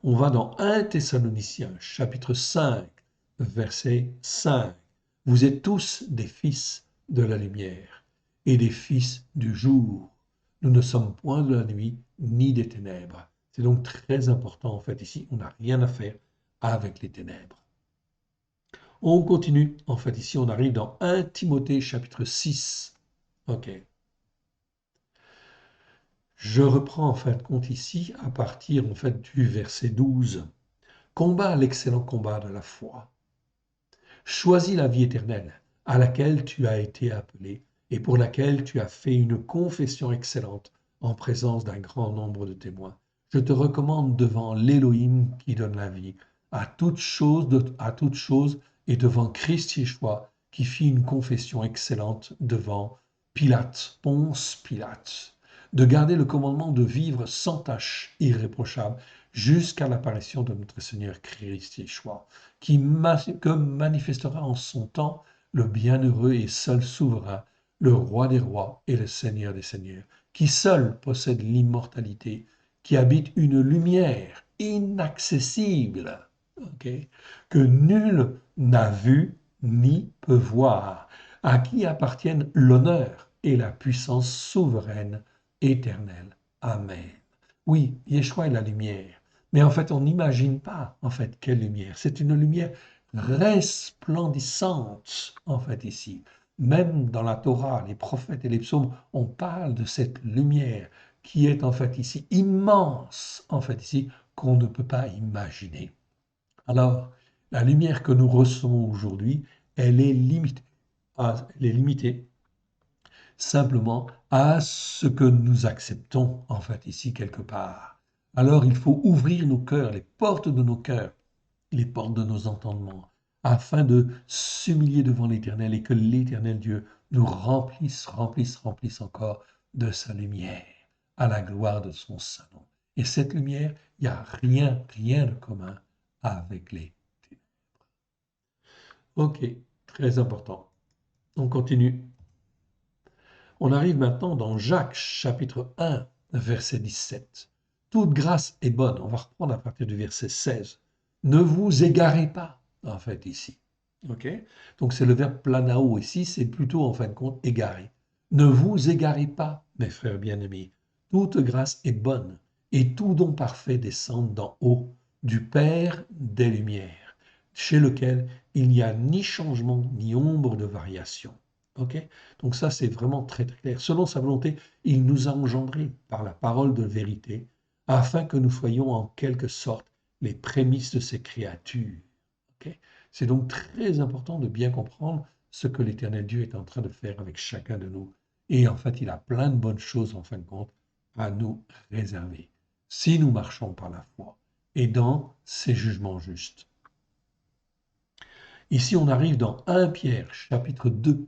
On va dans 1 Thessaloniciens, chapitre 5, verset 5. Vous êtes tous des fils de la lumière et des fils du jour. Nous ne sommes point de la nuit ni des ténèbres. C'est donc très important en fait ici. On n'a rien à faire avec les ténèbres. On continue. En fait ici on arrive dans 1 Timothée chapitre 6. Ok. Je reprends en fin de compte ici à partir en fait du verset 12. Combat l'excellent combat de la foi. Choisis la vie éternelle à laquelle tu as été appelé et pour laquelle tu as fait une confession excellente en présence d'un grand nombre de témoins. Je te recommande devant l'Élohim qui donne la vie, à toute chose et devant Christ Yeshua qui fit une confession excellente devant Pilate, Ponce Pilate, de garder le commandement de vivre sans tache irréprochable jusqu'à l'apparition de notre Seigneur Christ Yeshua, que manifestera en son temps le bienheureux et seul souverain, le roi des rois et le Seigneur des seigneurs, qui seul possède l'immortalité, qui habite une lumière inaccessible, okay, que nul n'a vu ni peut voir, à qui appartiennent l'honneur et la puissance souveraine éternelle. Amen. Oui, Yeshua est la lumière. Mais en fait, on n'imagine pas, en fait, quelle lumière. C'est une lumière resplendissante, en fait, ici. Même dans la Torah, les prophètes et les psaumes, on parle de cette lumière qui est, en fait, ici, immense, en fait, ici, qu'on ne peut pas imaginer. Alors, la lumière que nous recevons aujourd'hui, elle est limitée. Elle est limitée simplement à ce que nous acceptons, en fait, ici, quelque part. Alors, il faut ouvrir nos cœurs, les portes de nos cœurs, les portes de nos entendements, afin de s'humilier devant l'Éternel et que l'Éternel Dieu nous remplisse encore de sa lumière, à la gloire de son saint nom. Et cette lumière, il n'y a rien de commun avec les ténèbres. Ok, très important. On continue. On arrive maintenant dans Jacques chapitre 1, verset 17. Toute grâce est bonne. On va reprendre à partir du verset 16. Ne vous égarez pas, en fait, ici. Ok. Donc c'est le verbe planao ici, c'est plutôt en fin de compte égaré. Ne vous égarez pas, mes frères bien-aimés. Toute grâce est bonne et tout don parfait descend d'en haut, du Père des Lumières, chez lequel il n'y a ni changement ni ombre de variation. Ok. Donc ça, c'est vraiment très très clair. Selon sa volonté, il nous a engendrés par la parole de vérité, afin que nous soyons en quelque sorte les prémices de ces créatures. Okay. C'est donc très important de bien comprendre ce que l'Éternel Dieu est en train de faire avec chacun de nous. Et en fait, il a plein de bonnes choses, en fin de compte, à nous réserver, si nous marchons par la foi et dans ses jugements justes. Ici, on arrive dans 1 Pierre, chapitre 2,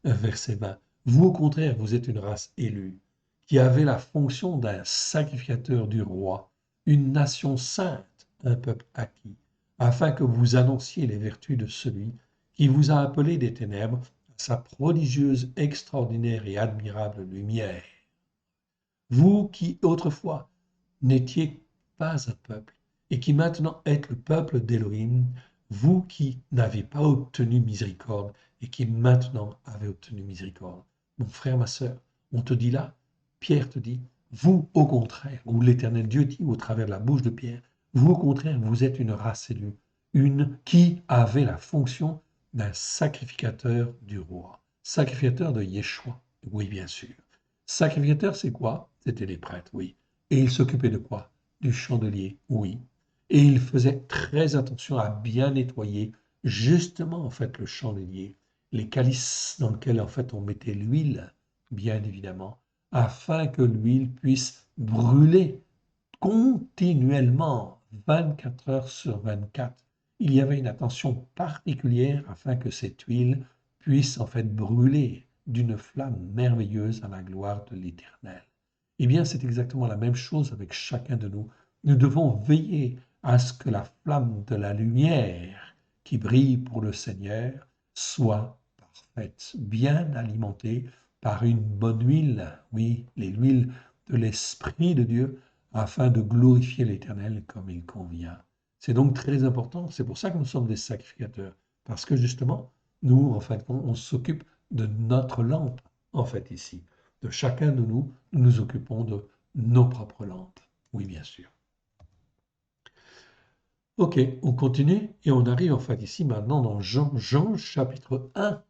verset 20. Vous, au contraire, vous êtes une race élue, qui avez la fonction d'un sacrificateur du roi, une nation sainte, un peuple acquis, afin que vous annonciez les vertus de celui qui vous a appelé des ténèbres à sa prodigieuse, extraordinaire et admirable lumière. Vous qui autrefois n'étiez pas un peuple, et qui maintenant êtes le peuple d'Élohim, vous qui n'avez pas obtenu miséricorde, et qui maintenant avez obtenu miséricorde. Mon frère, ma sœur, on te dit là, Pierre te dit, vous au contraire, ou l'Éternel Dieu dit au travers de la bouche de Pierre, vous au contraire, vous êtes une race élue, une qui avait la fonction d'un sacrificateur du roi, sacrificateur de Yeshua, oui bien sûr. Sacrificateur, c'est quoi? C'était les prêtres, oui. Et il s'occupait de quoi? Du chandelier, oui. Et il faisait très attention à bien nettoyer justement en fait le chandelier, les calices dans lesquels en fait on mettait l'huile, bien évidemment, afin que l'huile puisse brûler continuellement, 24 heures sur 24. Il y avait une attention particulière afin que cette huile puisse en fait brûler d'une flamme merveilleuse à la gloire de l'Éternel. Eh bien, c'est exactement la même chose avec chacun de nous. Nous devons veiller à ce que la flamme de la lumière qui brille pour le Seigneur soit fait, bien alimenté par une bonne huile, oui, l'huile de l'Esprit de Dieu, afin de glorifier l'Éternel comme il convient. C'est donc très important, c'est pour ça que nous sommes des sacrificateurs, parce que justement, nous, en fait, on s'occupe de notre lampe, en fait, ici. De chacun de nous, nous nous occupons de nos propres lampes. Oui, bien sûr. Ok, on continue et on arrive en fait ici maintenant dans Jean chapitre 1.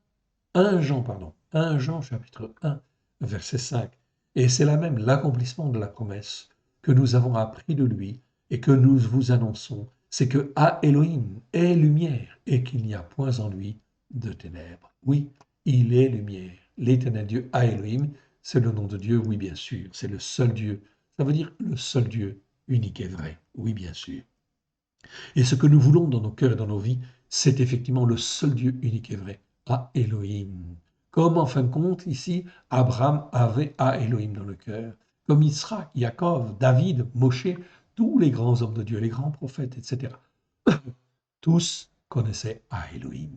1 Jean, pardon. 1 Jean chapitre 1, verset 5. Et c'est là même l'accomplissement de la promesse que nous avons appris de lui et que nous vous annonçons. C'est que à Elohim est lumière et qu'il n'y a point en lui de ténèbres. Oui, il est lumière. L'éternel Dieu à Elohim, c'est le nom de Dieu, oui bien sûr. C'est le seul Dieu. Ça veut dire le seul Dieu, unique et vrai. Oui bien sûr. Et ce que nous voulons dans nos cœurs et dans nos vies, c'est effectivement le seul Dieu unique et vrai, à Elohim. Comme en fin de compte, ici, Abraham avait à Elohim dans le cœur, comme Israël, Jacob, David, Moshe, tous les grands hommes de Dieu, les grands prophètes, etc. Tous connaissaient à Elohim.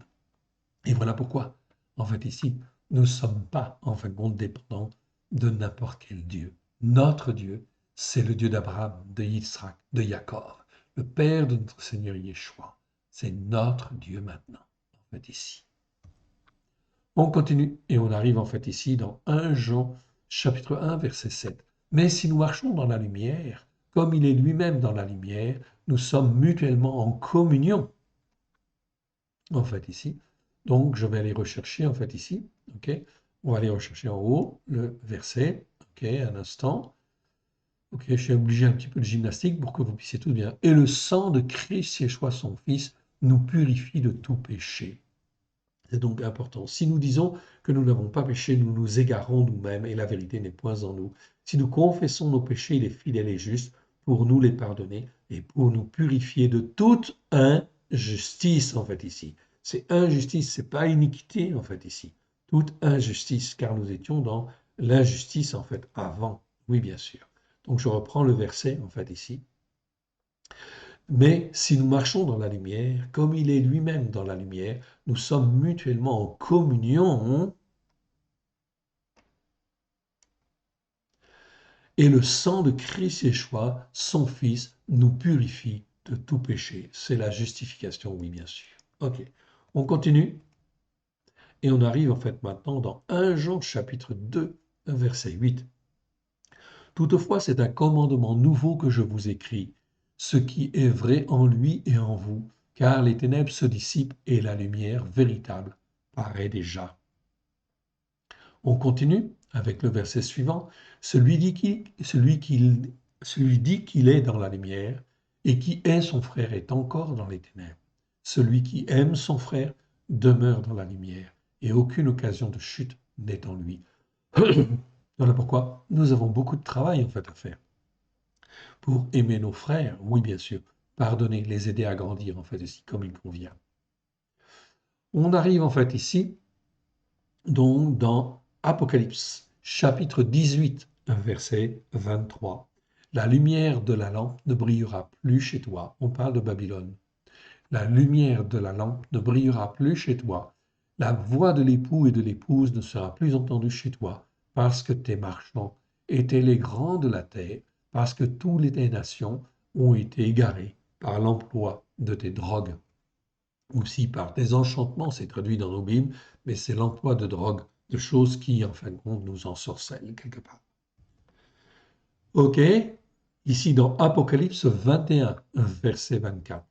Et voilà pourquoi, en fait, ici, nous ne sommes pas, en fin de compte, dépendants de n'importe quel Dieu. Notre Dieu, c'est le Dieu d'Abraham, de Yitzhak, de Jacob, le Père de notre Seigneur Yeshua. C'est notre Dieu maintenant, en fait, ici. On continue et on arrive, en fait, ici, dans 1 Jean, chapitre 1, verset 7. Mais si nous marchons dans la lumière, comme il est lui-même dans la lumière, nous sommes mutuellement en communion, en fait, ici. Donc, je vais aller rechercher, en fait, ici. OK? On va aller rechercher en haut le verset. OK, un instant. OK, je suis obligé un petit peu de gymnastique pour que vous puissiez tout bien. Et le sang de Christ, Yeshua, son Fils, nous purifie de tout péché. C'est donc important. Si nous disons que nous n'avons pas péché, nous nous égarons nous-mêmes et la vérité n'est point en nous. Si nous confessons nos péchés, il est fidèle et juste pour nous les pardonner et pour nous purifier de toute injustice, en fait, ici. C'est injustice, c'est pas iniquité, en fait, ici. Toute injustice, car nous étions dans l'injustice, en fait, avant. Oui, bien sûr. Donc, je reprends le verset, en fait, ici. Mais si nous marchons dans la lumière, comme il est lui-même dans la lumière, nous sommes mutuellement en communion et le sang de Christ Yeshua, son Fils, nous purifie de tout péché. C'est la justification, oui, bien sûr. Ok, on continue et on arrive en fait maintenant dans 1 Jean chapitre 2, verset 8. Toutefois, c'est un commandement nouveau que je vous écris, ce qui est vrai en lui et en vous, car les ténèbres se dissipent et la lumière véritable paraît déjà. On continue avec le verset suivant. Celui dit qu'il est dans la lumière et qui est son frère est encore dans les ténèbres. Celui qui aime son frère demeure dans la lumière et aucune occasion de chute n'est en lui. Voilà pourquoi nous avons beaucoup de travail en fait à faire pour aimer nos frères, oui bien sûr, pardonner, les aider à grandir en fait ici comme il convient. On arrive en fait ici donc dans Apocalypse chapitre 18, verset 23. La lumière de la lampe ne brillera plus chez toi. On parle de Babylone. La lumière de la lampe ne brillera plus chez toi. La voix de l'époux et de l'épouse ne sera plus entendue chez toi, parce que tes marchands étaient les grands de la terre, parce que toutes les nations ont été égarées par l'emploi de tes drogues. Aussi par tes enchantements, c'est traduit dans nos Bibles, mais c'est l'emploi de drogues, de choses qui, en fin de compte, nous ensorcellent quelque part. Ok, ici dans Apocalypse 21, verset 24.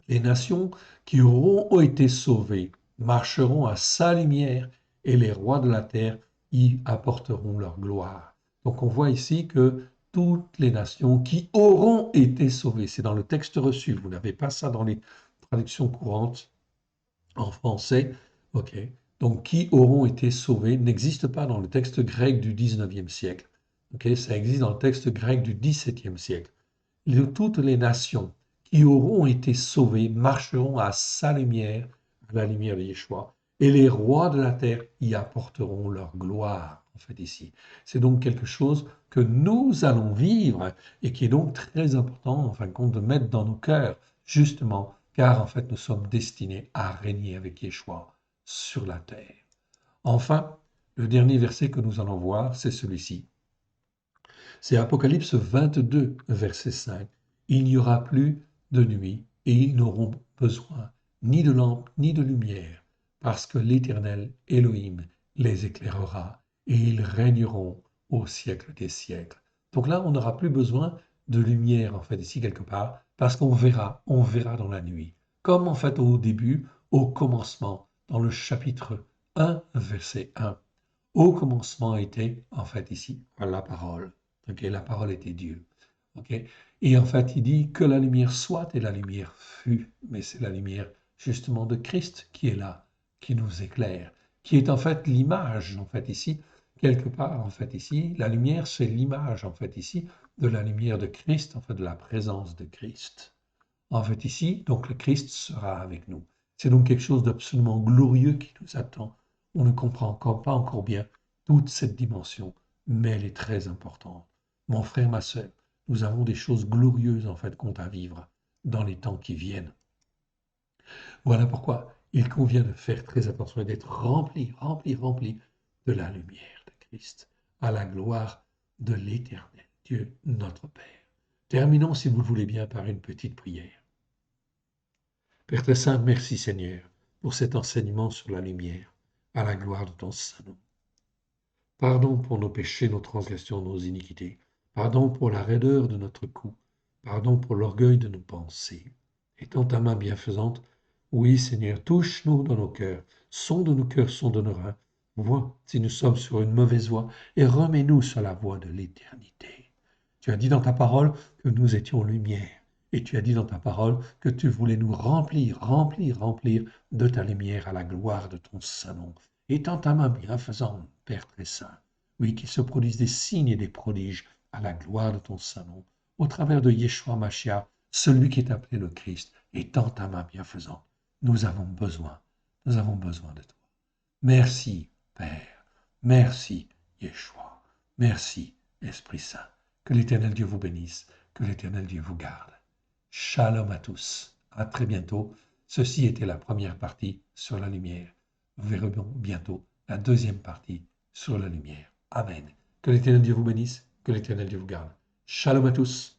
Les nations qui auront été sauvées marcheront à sa lumière et les rois de la terre y apporteront leur gloire. Donc on voit ici que toutes les nations qui auront été sauvées, c'est dans le texte reçu, vous n'avez pas ça dans les traductions courantes en français, ok, donc qui auront été sauvées n'existe pas dans le texte grec du 19e siècle, ok, ça existe dans le texte grec du 17e siècle. Toutes les nations qui auront été sauvées marcheront à sa lumière, à la lumière de Yeshua, et les rois de la terre y apporteront leur gloire, en fait, ici. C'est donc quelque chose que nous allons vivre et qui est donc très important, en fin de compte, de mettre dans nos cœurs, justement, car en fait, nous sommes destinés à régner avec Yeshua sur la terre. Enfin, le dernier verset que nous allons voir, c'est celui-ci. C'est Apocalypse 22, verset 5. Il n'y aura plus de nuit et ils n'auront besoin ni de lampe ni de lumière, parce que l'Éternel Elohim les éclairera et ils régneront au siècle des siècles. Donc là, on n'aura plus besoin de lumière, en fait, ici quelque part, parce on verra dans la nuit. Comme en fait au début, au commencement, dans le chapitre 1, verset 1. Au commencement était, en fait, ici, la parole. Okay, la parole était Dieu. Okay? Et en fait, il dit que la lumière soit et la lumière fut. Mais c'est la lumière justement de Christ qui est là, qui nous éclaire, qui est en fait l'image, en fait, ici, quelque part, en fait, ici. La lumière, c'est l'image, en fait, ici, de la lumière de Christ, en fait, de la présence de Christ. En fait, ici, donc le Christ sera avec nous. C'est donc quelque chose d'absolument glorieux qui nous attend. On ne comprend encore pas encore bien toute cette dimension, mais elle est très importante. Mon frère, ma sœur, nous avons des choses glorieuses en fait compte à vivre dans les temps qui viennent. Voilà pourquoi il convient de faire très attention et d'être rempli de la lumière de Christ, à la gloire de l'Éternel, Dieu notre Père. Terminons, si vous le voulez bien, par une petite prière. Père très saint, merci Seigneur pour cet enseignement sur la lumière, à la gloire de ton Saint-Nom. Pardon pour nos péchés, nos transgressions, nos iniquités. Pardon pour la raideur de notre cou. Pardon pour l'orgueil de nos pensées. Étends ta main bienfaisante. Oui, Seigneur, touche-nous dans nos cœurs. Sonde nos cœurs, sonde nos reins. Vois si nous sommes sur une mauvaise voie et remets-nous sur la voie de l'éternité. Tu as dit dans ta parole que nous étions lumière. Et tu as dit dans ta parole que tu voulais nous remplir de ta lumière à la gloire de ton Saint-Nom. Étends ta main bienfaisante, Père très saint, oui, qu'il se produisent des signes et des prodiges à la gloire de ton Saint-Nom, au travers de Yeshua Mashiach, celui qui est appelé le Christ. Étends ta main bienfaisante. Nous avons besoin de toi. Merci, Père. Merci, Yeshua. Merci, Esprit Saint. Que l'Éternel Dieu vous bénisse, que l'Éternel Dieu vous garde. Shalom à tous. À très bientôt. Ceci était la première partie sur la lumière. Nous verrons bientôt la deuxième partie sur la lumière. Amen. Que l'Éternel Dieu vous bénisse, que l'Éternel Dieu vous garde. Shalom à tous.